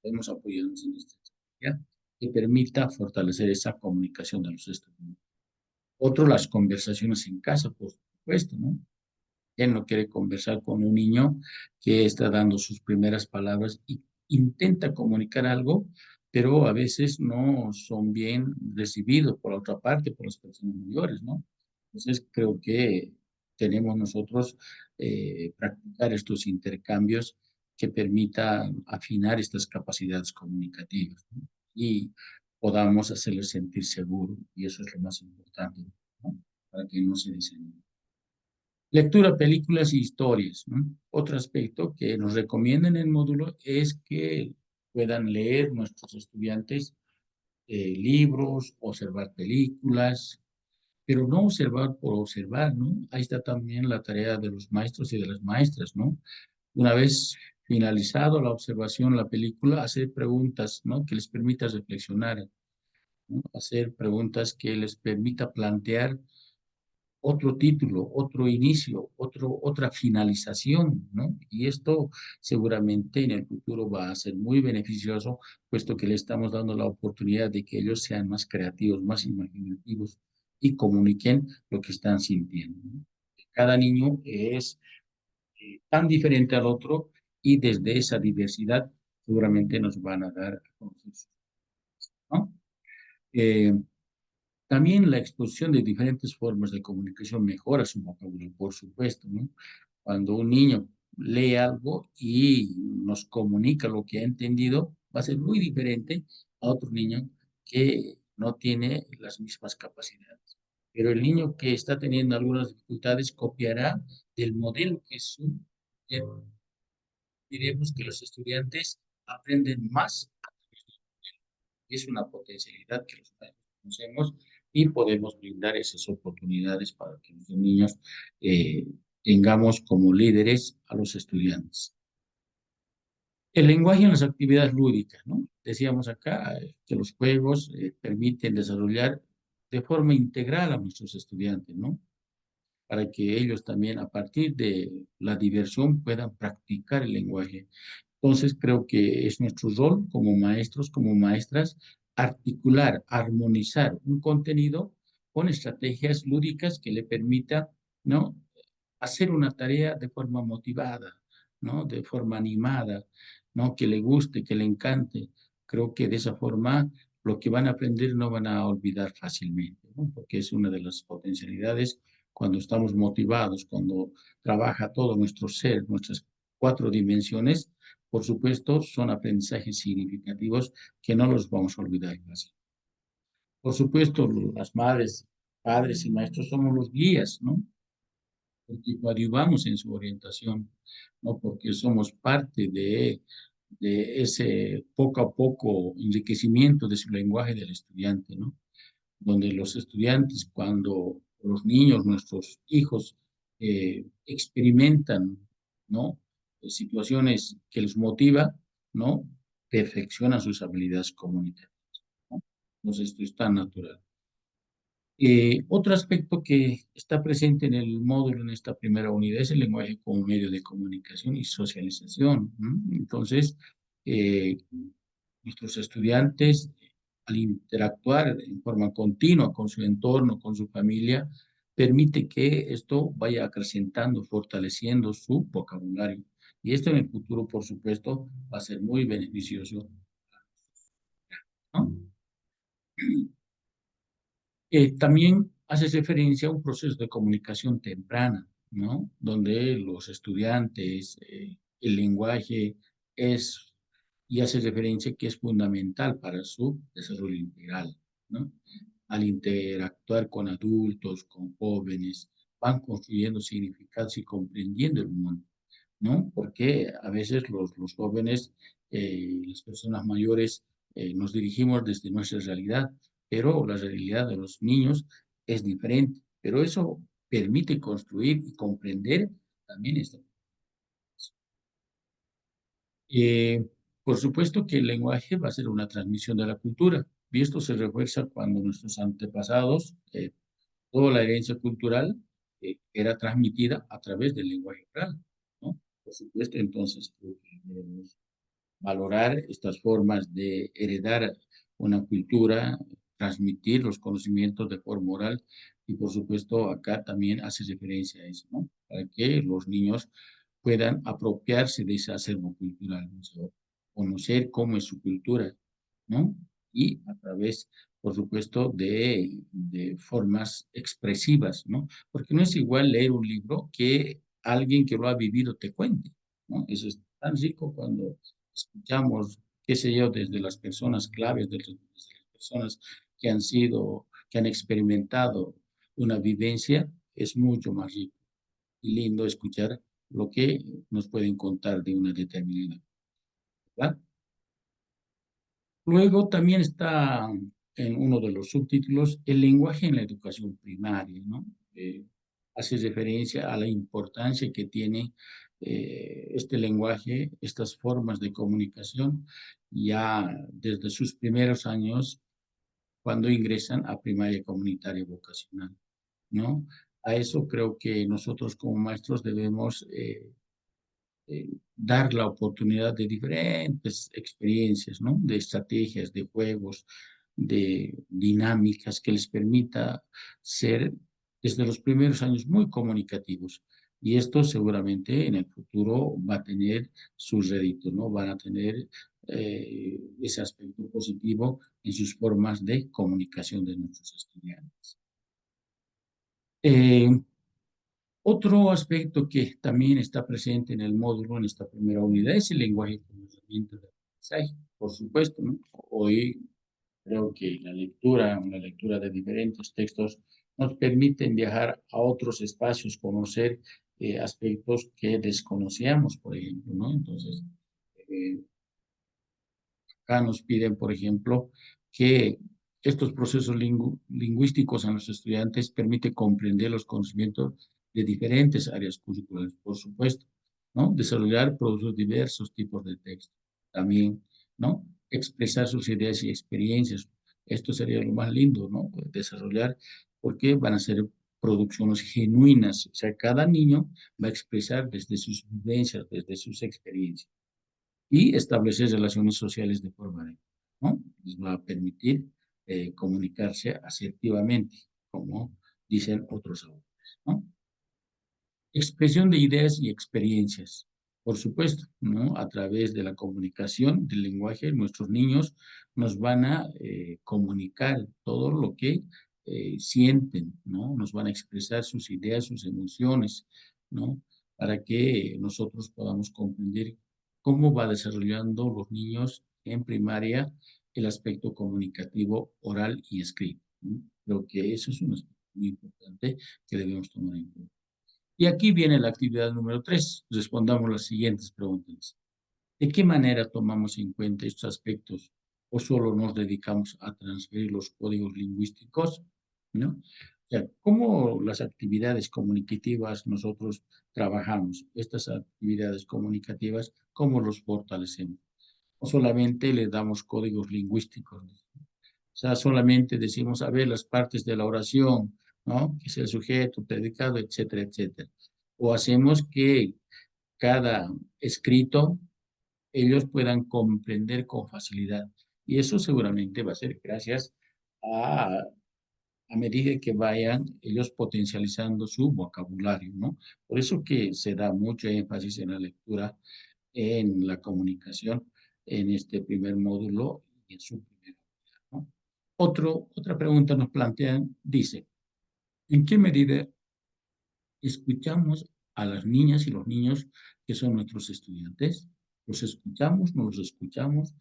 podemos apoyarnos en esta estrategia que permita fortalecer esa comunicación de los estudiantes. Otro, las conversaciones en casa, por supuesto, ¿no? Él no quiere conversar con un niño que está dando sus primeras palabras y intenta comunicar algo, pero a veces no son bien recibidos por la otra parte, por las personas mayores, ¿no? Entonces creo que tenemos nosotros practicar estos intercambios que permitan afinar estas capacidades comunicativas, ¿no? Y podamos hacerles sentir seguros, y eso es lo más importante, ¿no? Para que no se desanime. Lectura, películas y historias, ¿no? Otro aspecto que nos recomienda en el módulo es que puedan leer nuestros estudiantes libros, observar películas, pero no observar por observar, ¿no? Ahí está también la tarea de los maestros y de las maestras, ¿no? Una vez finalizado la observación, la película, hacer preguntas, ¿no? Que les permita reflexionar, ¿no? Hacer preguntas que les permita plantear otro título, otro inicio, otra finalización, ¿no? Y esto seguramente en el futuro va a ser muy beneficioso, puesto que le estamos dando la oportunidad de que ellos sean más creativos, más imaginativos y comuniquen lo que están sintiendo, ¿no? Cada niño es tan diferente al otro y desde esa diversidad seguramente nos van a dar a conocer, ¿no? Eh, También la exposición de diferentes formas de comunicación mejora su vocabulario, por supuesto, ¿no? Cuando un niño lee algo y nos comunica lo que ha entendido, va a ser muy diferente a otro niño que no tiene las mismas capacidades. Pero el niño que está teniendo algunas dificultades copiará del modelo que es su... Diremos que los estudiantes aprenden más, es una potencialidad que los padres conocemos y podemos brindar esas oportunidades para que los niños eh, tengamos como líderes a los estudiantes. El lenguaje en las actividades lúdicas, ¿no? Decíamos acá que los juegos permiten desarrollar de forma integral a nuestros estudiantes, ¿no? Para que ellos también a partir de la diversión puedan practicar el lenguaje. Entonces creo que es nuestro rol como maestros, como maestras, articular, armonizar un contenido con estrategias lúdicas que le permita, ¿no?, hacer una tarea de forma motivada, ¿no?, de forma animada, ¿no?, que le guste, que le encante. Creo que de esa forma lo que van a aprender no van a olvidar fácilmente, ¿no?, porque es una de las potencialidades cuando estamos motivados, cuando trabaja todo nuestro ser, nuestras 4 dimensiones, por supuesto, son aprendizajes significativos que no los vamos a olvidar fácil. Por supuesto, las madres, padres y maestros somos los guías, ¿no? Porque coadyuvamos en su orientación, ¿no? Porque somos parte de ese poco a poco enriquecimiento de su lenguaje del estudiante, ¿no? Donde los estudiantes, cuando los niños, nuestros hijos, experimentan, ¿no?, situaciones que les motiva, ¿no?, perfeccionan sus habilidades comunicativas, ¿no? Entonces, esto es tan natural. Otro aspecto que está presente en el módulo, en esta primera unidad, es el lenguaje como medio de comunicación y socialización, ¿no? Entonces, eh, nuestros estudiantes, al interactuar en forma continua con su entorno, con su familia, permite que esto vaya acrecentando, fortaleciendo su vocabulario. Y esto en el futuro, por supuesto, va a ser muy beneficioso, ¿no? También hace referencia a un proceso de comunicación temprana, ¿no? Donde los estudiantes, el lenguaje es, y hace referencia que es fundamental para su desarrollo integral, ¿no? Al interactuar con adultos, con jóvenes, van construyendo significados y comprendiendo el mundo, ¿no? Porque a veces los jóvenes, las personas mayores, nos dirigimos desde nuestra realidad, pero la realidad de los niños es diferente. Pero eso permite construir y comprender también esto. Eh, por supuesto que el lenguaje va a ser una transmisión de la cultura, y esto se refuerza cuando nuestros antepasados, toda la herencia cultural, era transmitida a través del lenguaje oral, ¿no? Por supuesto, entonces, creo que debemos valorar estas formas de heredar una cultura, transmitir los conocimientos de forma oral y por supuesto acá también hace referencia a eso, ¿no? Para que los niños puedan apropiarse de ese acervo cultural, ¿no? O sea, conocer cómo es su cultura, ¿no? Y a través, por supuesto, de formas expresivas, ¿no? Porque no es igual leer un libro que alguien que lo ha vivido te cuente, ¿no? Eso es tan rico cuando escuchamos, qué sé yo, desde las personas claves, desde las personas que han sido, que han experimentado una vivencia, es mucho más rico y lindo escuchar lo que nos pueden contar de una determinada, ¿verdad? Luego también está en uno de los subtítulos el lenguaje en la educación primaria, ¿no? Hace referencia a la importancia que tiene este lenguaje, estas formas de comunicación, ya desde sus primeros años cuando ingresan a primaria comunitaria vocacional, ¿no? A eso creo que nosotros como maestros debemos dar la oportunidad de diferentes experiencias, ¿no? De estrategias, de juegos, de dinámicas que les permita ser desde los primeros años muy comunicativos. Y esto seguramente en el futuro va a tener sus réditos, ¿no? Van a tener ese aspecto positivo en sus formas de comunicación de nuestros estudiantes. Otro aspecto que también está presente en el módulo, en esta primera unidad, es el lenguaje como herramienta de aprendizaje, por supuesto, ¿no? Hoy creo que la lectura de diferentes textos nos permiten viajar a otros espacios, conocer aspectos que desconocíamos, por ejemplo, ¿no? Entonces, eh, acá nos piden, por ejemplo, que estos procesos lingüísticos a los estudiantes permiten comprender los conocimientos de diferentes áreas curriculares, por supuesto, ¿no? Desarrollar, producir diversos tipos de texto. También, ¿no? Expresar sus ideas y experiencias. Esto sería lo más lindo, ¿no? Desarrollar, porque van a ser producciones genuinas. O sea, cada niño va a expresar desde sus vivencias, desde sus experiencias y establecer relaciones sociales de forma adecuada, ¿no? Les va a permitir comunicarse asertivamente, como dicen otros autores, ¿no? Expresión de ideas y experiencias, por supuesto, ¿no? A través de la comunicación, del lenguaje, nuestros niños nos van a comunicar todo lo que sienten, ¿no? Nos van a expresar sus ideas, sus emociones, ¿no? Para que nosotros podamos comprender cómo va desarrollando los niños en primaria el aspecto comunicativo oral y escrito, ¿no? Creo que eso es un aspecto muy importante que debemos tomar en cuenta. Y aquí viene la actividad número 3. Respondamos las siguientes preguntas. ¿De qué manera tomamos en cuenta estos aspectos o solo nos dedicamos a transferir los códigos lingüísticos? ¿No? O sea, ¿cómo las actividades comunicativas nosotros trabajamos? Estas actividades comunicativas, ¿cómo los fortalecemos? O solamente le damos códigos lingüísticos. O sea, solamente decimos, a ver, las partes de la oración, ¿no? Que es el sujeto, predicado, etcétera, etcétera. O hacemos que cada escrito ellos puedan comprender con facilidad. Y eso seguramente va a ser gracias a medida que vayan ellos potencializando su vocabulario, ¿no? Por eso que se da mucho énfasis en la lectura, en la comunicación, en este primer módulo y en su primer, ¿no? Otra pregunta nos plantean, dice, ¿en qué medida escuchamos a las niñas y los niños que son nuestros estudiantes? ¿Los escuchamos, no los escuchamos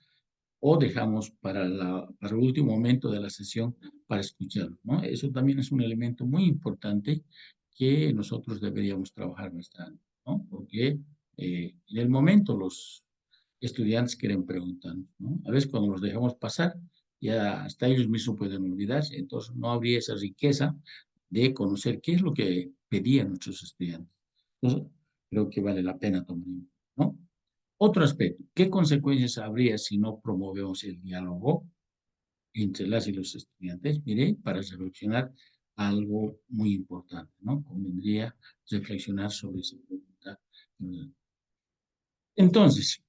o dejamos para el último momento de la sesión para escucharlos, ¿no? Eso también es un elemento muy importante que nosotros deberíamos trabajar bastante, ¿no? Porque en el momento los estudiantes quieren preguntar, ¿no? A veces cuando los dejamos pasar, ya hasta ellos mismos pueden olvidarse, entonces no habría esa riqueza de conocer qué es lo que pedían nuestros estudiantes. Entonces, creo que vale la pena tomar, ¿no? Otro aspecto, ¿qué consecuencias habría si no promovemos el diálogo entre las y los estudiantes? Mire, para reflexionar algo muy importante, ¿no? Convendría reflexionar sobre esa pregunta. Entonces,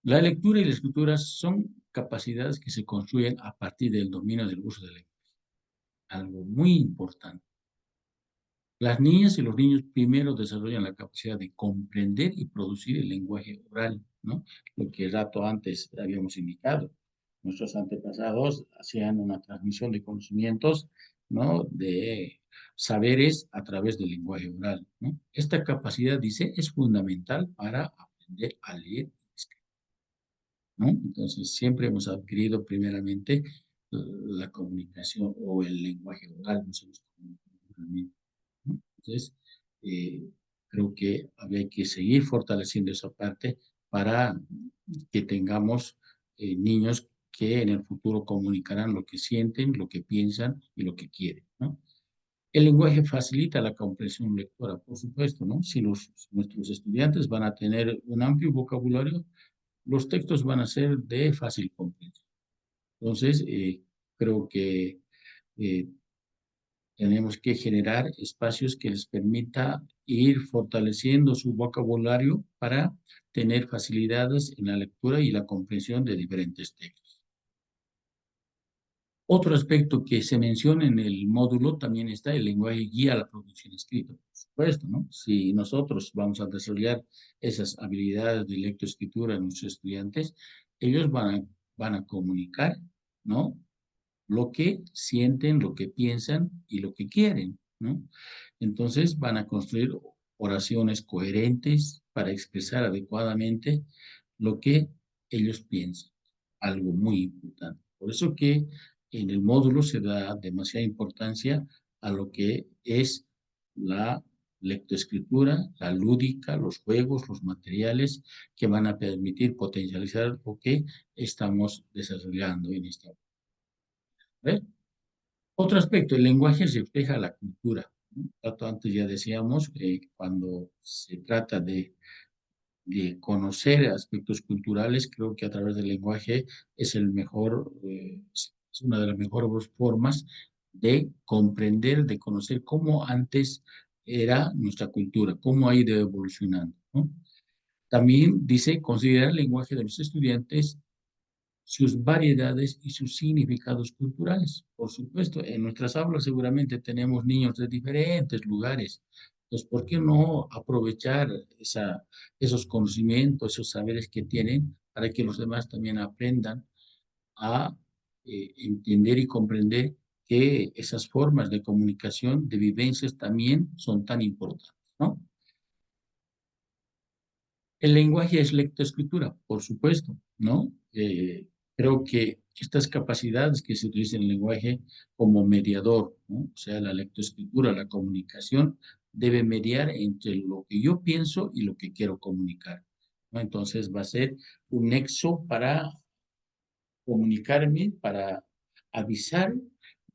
la lectura y la escritura son capacidades que se construyen a partir del dominio del uso del lenguaje. Algo muy importante. Las niñas y los niños primero desarrollan la capacidad de comprender y producir el lenguaje oral, ¿no? Lo que rato antes habíamos indicado. Nuestros antepasados hacían una transmisión de conocimientos, ¿no? De saberes a través del lenguaje oral, ¿no? Esta capacidad, dice, es fundamental para aprender a leer y escribir, ¿no? Entonces, siempre hemos adquirido primeramente la comunicación o el lenguaje oral, no se nos comunica oralmente, ¿no? Entonces, creo que había que seguir fortaleciendo esa parte para que tengamos niños que en el futuro comunicarán lo que sienten, lo que piensan y lo que quieren, ¿no? El lenguaje facilita la comprensión lectora, por supuesto, ¿no? Si nuestros estudiantes van a tener un amplio vocabulario, los textos van a ser de fácil comprensión. Entonces, creo que eh, tenemos que generar espacios que les permita ir fortaleciendo su vocabulario para tener facilidades en la lectura y la comprensión de diferentes textos. Otro aspecto que se menciona en el módulo también está el lenguaje guía a la producción escrita. supuesto, ¿no? Si nosotros vamos a desarrollar esas habilidades de lectoescritura en nuestros estudiantes, ellos van a comunicar, ¿no? Lo que sienten, lo que piensan y lo que quieren, ¿no? Entonces van a construir oraciones coherentes para expresar adecuadamente lo que ellos piensan, algo muy importante. Por eso que en el módulo se da demasiada importancia a lo que es la lectoescritura, la lúdica, los juegos, los materiales que van a permitir potencializar lo que estamos desarrollando en esta. ¿Ve? Otro aspecto, el lenguaje refleja la cultura, ¿no? Tanto antes ya decíamos, cuando se trata de conocer aspectos culturales, creo que a través del lenguaje es el mejor, es una de las mejores formas de comprender, de conocer cómo antes era nuestra cultura, cómo ha ido evolucionando, ¿no? También dice, considerar el lenguaje de los estudiantes sus variedades y sus significados culturales. Por supuesto, en nuestras aulas seguramente tenemos niños de diferentes lugares. Entonces, ¿por qué no aprovechar esos conocimientos, esos saberes que tienen para que los demás también aprendan a entender y comprender que esas formas de comunicación, de vivencias también son tan importantes, ¿no? El lenguaje es lectoescritura, por supuesto, ¿no? Creo que estas capacidades que se utilizan en el lenguaje como mediador, ¿no? O sea, la lectoescritura, la comunicación, debe mediar entre lo que yo pienso y lo que quiero comunicar, ¿no? Entonces va a ser un nexo para comunicarme, para avisar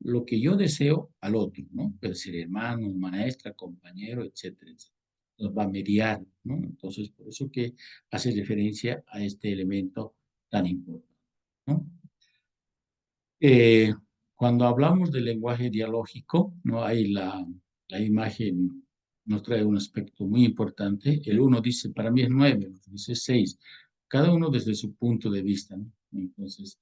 lo que yo deseo al otro, ¿no? Puede ser hermano, maestra, compañero, etcétera, etcétera. Nos va a mediar, ¿no? Entonces, por eso que hace referencia a este elemento tan importante, ¿no? Eh, Cuando hablamos del lenguaje dialógico, ¿no? Hay la imagen nos trae un aspecto muy importante. El uno dice, para mí es 9, el otro dice 6. Cada uno desde su punto de vista, ¿no? Entonces,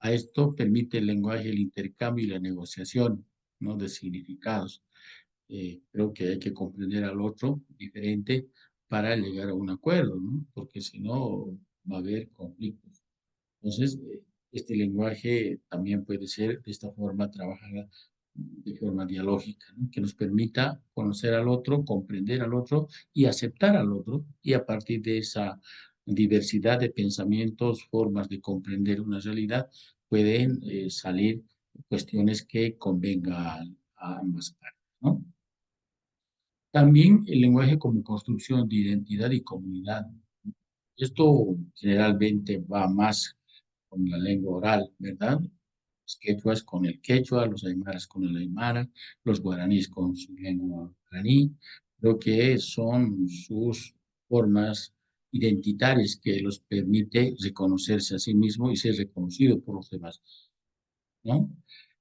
a esto permite el lenguaje, el intercambio y la negociación, ¿no? De significados. Creo que hay que comprender al otro diferente para llegar a un acuerdo, ¿no? Porque si no, va a haber conflictos. Entonces, este lenguaje también puede ser de esta forma trabajada de forma dialógica, ¿no? Que nos permita conocer al otro, comprender al otro y aceptar al otro, y a partir de esa diversidad de pensamientos, formas de comprender una realidad, pueden salir cuestiones que convengan a ambas partes, ¿no? También el lenguaje como construcción de identidad y comunidad. Esto generalmente va más con la lengua oral, ¿verdad? Los quechuas con el quechua, los aymaras con el aymara, los guaraníes con su lengua guaraní. Creo que son sus formas identitarias que los permite reconocerse a sí mismo y ser reconocido por los demás, ¿no?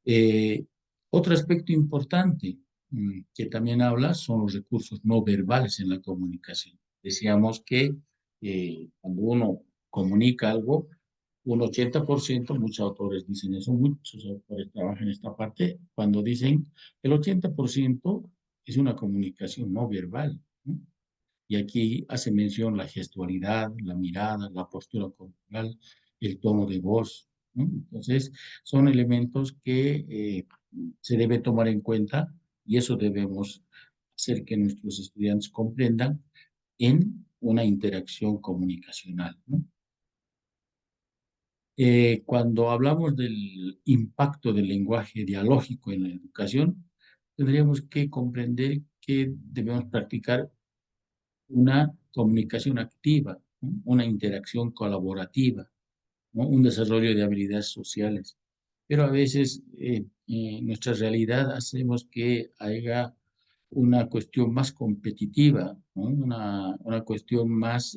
Eh, Otro aspecto importante que también habla son los recursos no verbales en la comunicación. Decíamos que cuando uno comunica algo, un 80%, muchos autores dicen eso, muchos autores trabajan en esta parte, cuando dicen el 80% es una comunicación no verbal, ¿no? Y aquí hace mención la gestualidad, la mirada, la postura corporal, el tono de voz, ¿no? Entonces, son elementos que se debe tomar en cuenta y eso debemos hacer que nuestros estudiantes comprendan en una interacción comunicacional, ¿no? Cuando hablamos del impacto del lenguaje dialógico en la educación, tendríamos que comprender que debemos practicar una comunicación activa, ¿no? Una interacción colaborativa, ¿no? Un desarrollo de habilidades sociales. Pero a veces en nuestra realidad hacemos que haya una cuestión más competitiva, ¿no? Una cuestión más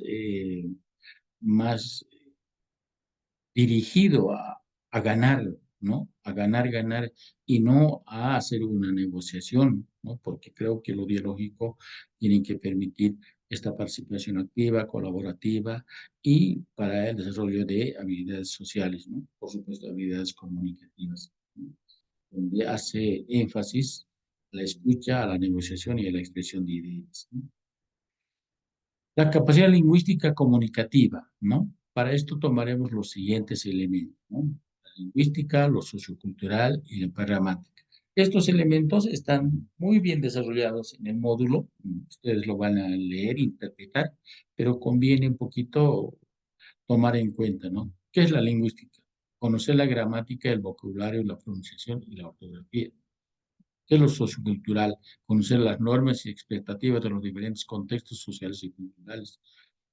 dirigido a ganar, ¿no? A ganar, ganar y no a hacer una negociación, ¿no? Porque creo que lo dialógico tiene que permitir esta participación activa, colaborativa y para el desarrollo de habilidades sociales, ¿no? Por supuesto, habilidades comunicativas, ¿no? Donde hace énfasis la escucha, a la negociación y a la expresión de ideas, ¿no? La capacidad lingüística comunicativa, ¿no? Para esto tomaremos los siguientes elementos, ¿no? La lingüística, lo sociocultural y la gramática. Estos elementos están muy bien desarrollados en el módulo, ustedes lo van a leer, interpretar, pero conviene un poquito tomar en cuenta, ¿no? ¿Qué es la lingüística? Conocer la gramática, el vocabulario, la pronunciación y la ortografía. ¿Qué es lo sociocultural? Conocer las normas y expectativas de los diferentes contextos sociales y culturales.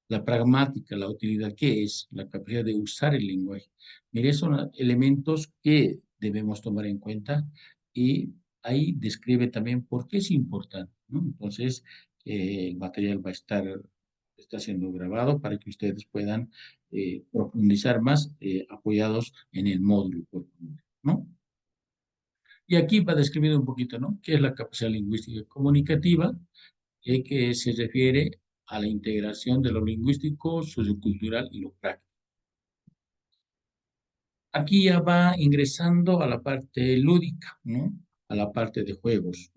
La pragmática, la utilidad, ¿qué es? La capacidad de usar el lenguaje. Mire, son elementos que debemos tomar en cuenta y ahí describe también por qué es importante, ¿no? Entonces, el material va a estar, está siendo grabado para que ustedes puedan profundizar más apoyados en el módulo, ¿no? Y aquí va describiendo un poquito, ¿no? ¿Qué es la capacidad lingüística comunicativa? Que se refiere a la integración de lo lingüístico, sociocultural y lo práctico. Aquí ya va ingresando a la parte lúdica, ¿no? A la parte de juegos.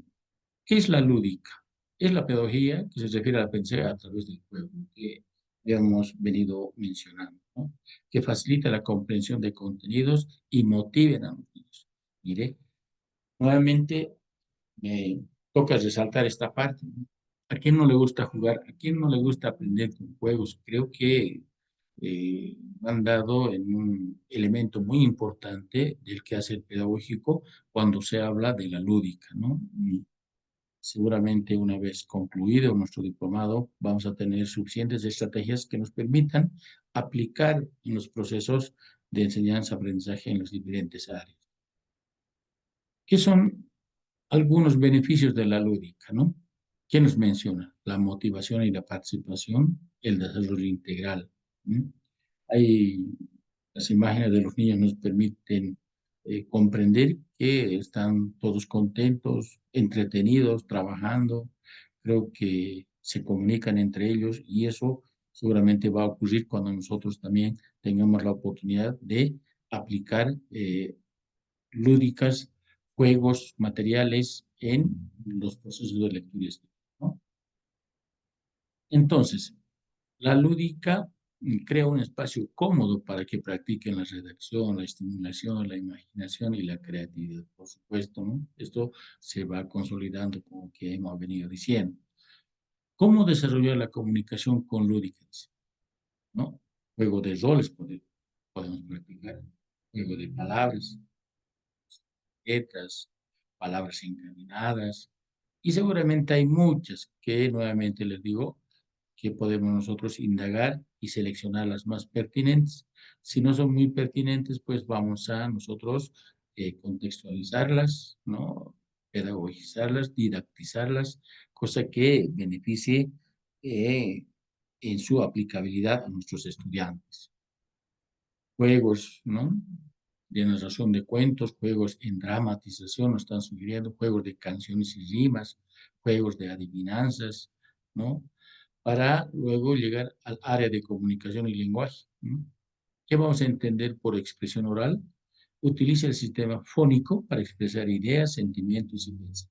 ¿Qué es la lúdica? Es la pedagogía que se refiere al aprendizaje a través del juego, que ya hemos venido mencionando, ¿no? Que facilita la comprensión de contenidos y motiven a los niños. Mire, nuevamente me toca resaltar esta parte, ¿no? ¿A quién no le gusta jugar? ¿A quién no le gusta aprender con juegos? Creo que han dado en un elemento muy importante del quehacer pedagógico cuando se habla de la lúdica, ¿no? Y seguramente una vez concluido nuestro diplomado vamos a tener suficientes estrategias que nos permitan aplicar en los procesos de enseñanza-aprendizaje en las diferentes áreas. ¿Qué son algunos beneficios de la lúdica, ¿no? ¿Qué nos menciona? La motivación y la participación, el desarrollo integral. ¿No? Hay las imágenes de los niños nos permiten comprender que están todos contentos, entretenidos, trabajando. Creo que se comunican entre ellos y eso seguramente va a ocurrir cuando nosotros también tengamos la oportunidad de aplicar lúdicas, juegos, materiales en los procesos de lectura y escritura, ¿no? Entonces, la lúdica crea un espacio cómodo para que practiquen la redacción, la estimulación, la imaginación y la creatividad, por supuesto, ¿no? Esto se va consolidando como que hemos venido diciendo. ¿Cómo desarrollar la comunicación con lúdicas? ¿No? Juego de roles podemos practicar, juego de palabras, letras, palabras encaminadas, y seguramente hay muchas que nuevamente les digo que podemos nosotros indagar y seleccionar las más pertinentes. Si no son muy pertinentes, pues vamos a nosotros contextualizarlas, ¿no? Pedagogizarlas, didactizarlas, cosa que beneficie en su aplicabilidad a nuestros estudiantes. Juegos, ¿no? De narración de cuentos, juegos en dramatización, nos están sugiriendo, juegos de canciones y rimas, juegos de adivinanzas, ¿no? Para luego llegar al área de comunicación y lenguaje, ¿no? ¿Qué vamos a entender por expresión oral? Utiliza el sistema fónico para expresar ideas, sentimientos y pensamientos.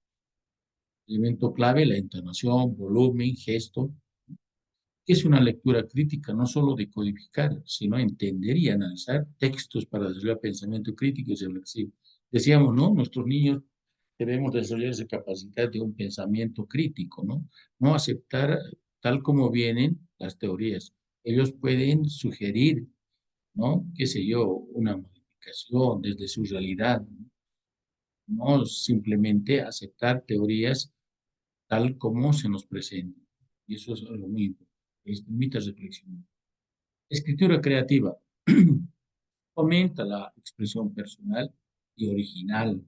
Elemento clave, la entonación, volumen, gesto, es una lectura crítica, no solo de codificar, sino entender y analizar textos para desarrollar pensamiento crítico y reflexivo. Decíamos, ¿no? Nuestros niños debemos desarrollar esa capacidad de un pensamiento crítico, ¿no? No aceptar tal como vienen las teorías. Ellos pueden sugerir, ¿no? Qué sé yo, una modificación desde su realidad, ¿no? No simplemente aceptar teorías tal como se nos presentan. Y eso es algo muy importante. Permite reflexionar. Escritura creativa fomenta la expresión personal y original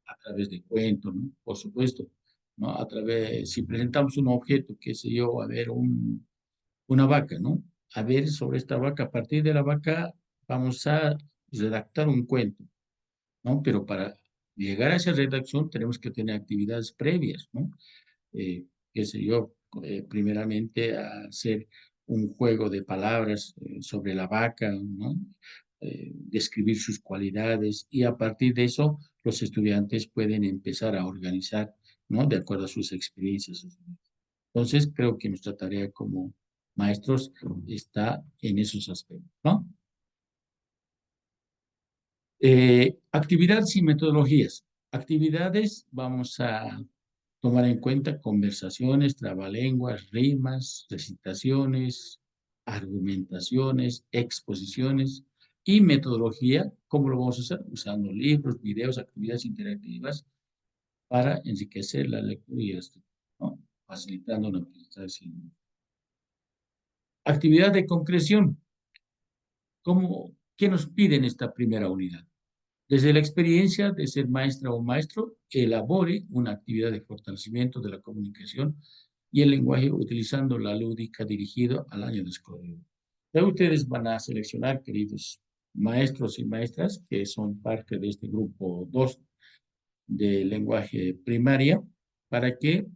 a través de cuentos, ¿no? Por supuesto, ¿no? A través, si presentamos un objeto, qué sé yo, a ver, una vaca, ¿no? A ver sobre esta vaca, a partir de la vaca vamos a redactar un cuento, ¿no? Pero para llegar a esa redacción tenemos que tener actividades previas, ¿no? Qué sé yo, primeramente a hacer un juego de palabras sobre la vaca, ¿no? Describir sus cualidades y a partir de eso los estudiantes pueden empezar a organizar ¿no? De acuerdo a sus experiencias. Entonces, creo que nuestra tarea como maestros está en esos aspectos, ¿no? Actividades y metodologías. Actividades, vamos a tomar en cuenta conversaciones, trabalenguas, rimas, recitaciones, argumentaciones, exposiciones y metodología. ¿Cómo lo vamos a hacer? Usando libros, videos, actividades interactivas para enriquecer la lectura y esto, ¿no? Facilitando la aprendizaje. Actividad de concreción. ¿Qué nos pide en esta primera unidad? Desde la experiencia de ser maestra o maestro, elabore una actividad de fortalecimiento de la comunicación y el lenguaje utilizando la lúdica dirigido al año de escolar. Ya ustedes van a seleccionar, queridos maestros y maestras, que son parte de este grupo 2 de lenguaje primaria, para que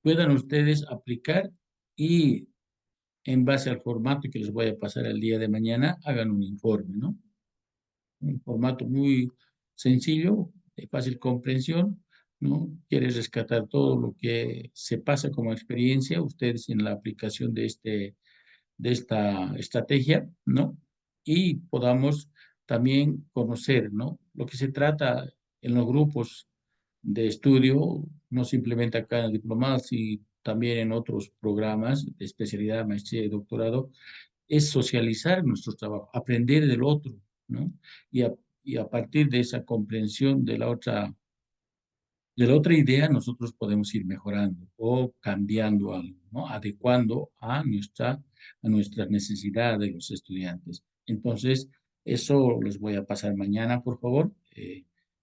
puedan ustedes aplicar y en base al formato que les voy a pasar el día de mañana, hagan un informe, ¿no? Un formato muy sencillo, de fácil comprensión, ¿no? Quiere rescatar todo lo que se pasa como experiencia, ustedes en la aplicación de esta estrategia, ¿no? Y podamos también conocer, ¿no? Lo que se trata en los grupos de estudio, no simplemente acá en el diplomado, sino también en otros programas de especialidad, maestría y doctorado, es socializar nuestro trabajo, aprender del otro, ¿no? Y y a partir de esa comprensión de la otra idea, nosotros podemos ir mejorando o cambiando algo, ¿no? Adecuando a nuestras necesidades de los estudiantes. Entonces, eso los voy a pasar mañana, por favor.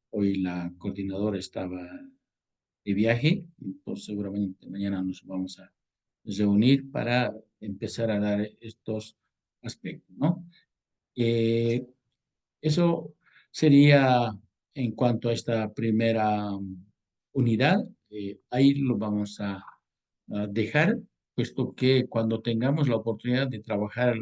Hoy la coordinadora estaba de viaje, entonces seguramente mañana nos vamos a reunir para empezar a dar estos aspectos, ¿no? Eh, Eso sería en cuanto a esta primera unidad. Ahí lo vamos a dejar, puesto que cuando tengamos la oportunidad de trabajar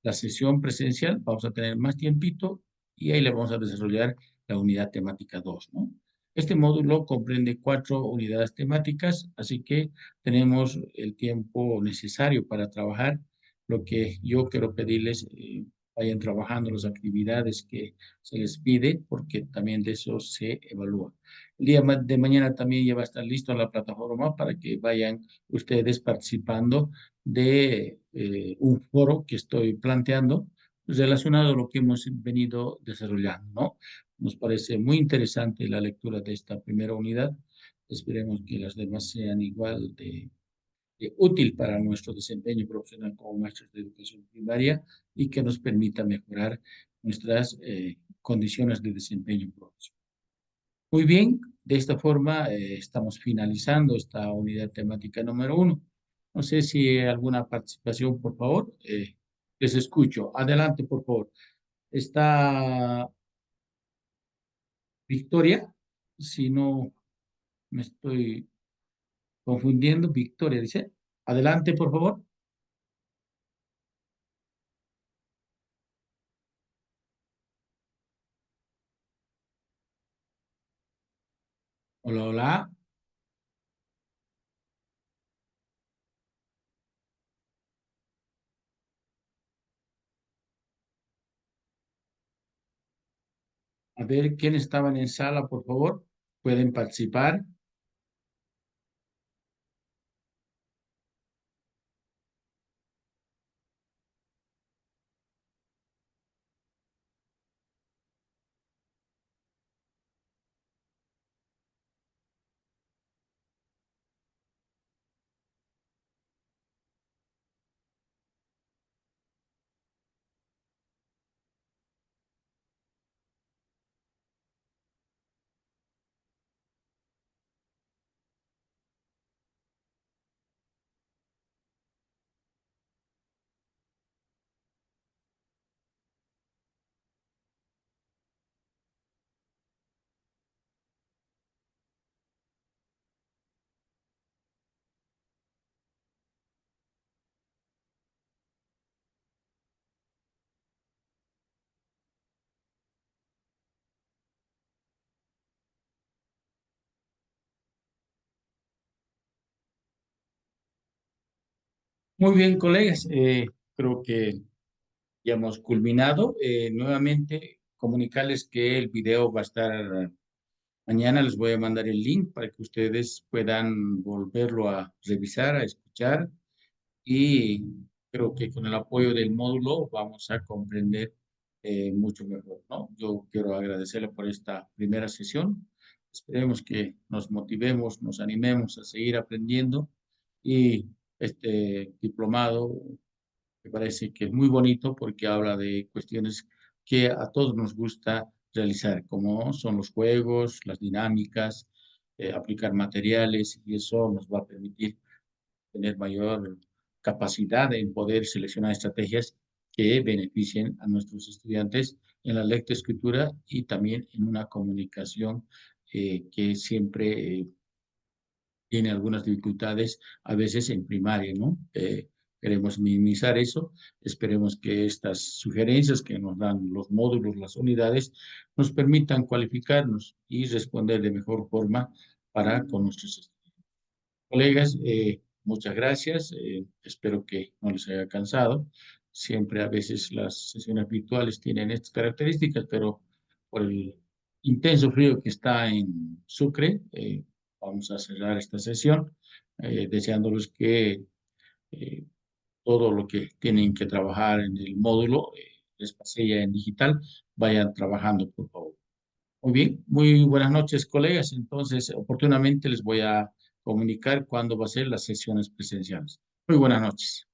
la sesión presencial, vamos a tener más tiempito y ahí le vamos a desarrollar la unidad temática 2, ¿no? Este módulo comprende 4 unidades temáticas, así que tenemos el tiempo necesario para trabajar. Lo que yo quiero pedirles, vayan trabajando las actividades que se les pide, porque también de eso se evalúa. El día de mañana también ya va a estar listo la plataforma para que vayan ustedes participando de un foro que estoy planteando relacionado a lo que hemos venido desarrollando, ¿no? Nos parece muy interesante la lectura de esta primera unidad. Esperemos que las demás sean igual de útil para nuestro desempeño profesional como maestros de educación primaria y que nos permita mejorar nuestras condiciones de desempeño profesional. Muy bien, de esta forma estamos finalizando esta unidad temática número 1. No sé si hay alguna participación, por favor. Les escucho. Adelante, por favor. Está Victoria, si no me estoy confundiendo. Victoria dice. Adelante, por favor. Hola, hola. A ver, ¿quiénes estaban en sala, por favor? Pueden participar. Muy bien, colegas. Creo que ya hemos culminado. Nuevamente, comunicarles que el video va a estar mañana. Les voy a mandar el link para que ustedes puedan volverlo a revisar, a escuchar y creo que con el apoyo del módulo vamos a comprender mucho mejor, ¿no? Yo quiero agradecerle por esta primera sesión. Esperemos que nos motivemos, nos animemos a seguir aprendiendo y este diplomado me parece que es muy bonito porque habla de cuestiones que a todos nos gusta realizar, como son los juegos, las dinámicas, aplicar materiales, y eso nos va a permitir tener mayor capacidad en poder seleccionar estrategias que beneficien a nuestros estudiantes en la lectoescritura y también en una comunicación que siempre tiene algunas dificultades a veces en primaria, ¿no? Queremos minimizar eso. Esperemos que estas sugerencias que nos dan los módulos, las unidades, nos permitan cualificarnos y responder de mejor forma para con nuestros estudiantes. Colegas, muchas gracias. Espero que no les haya cansado. Siempre a veces las sesiones virtuales tienen estas características, pero por el intenso frío que está en Sucre, vamos a cerrar esta sesión, deseándoles que eh, todo lo que tienen que trabajar en el módulo, les pase ya en digital, vayan trabajando, por favor. Muy bien, muy buenas noches, colegas. Entonces, oportunamente les voy a comunicar cuándo va a ser las sesiones presenciales. Muy buenas noches.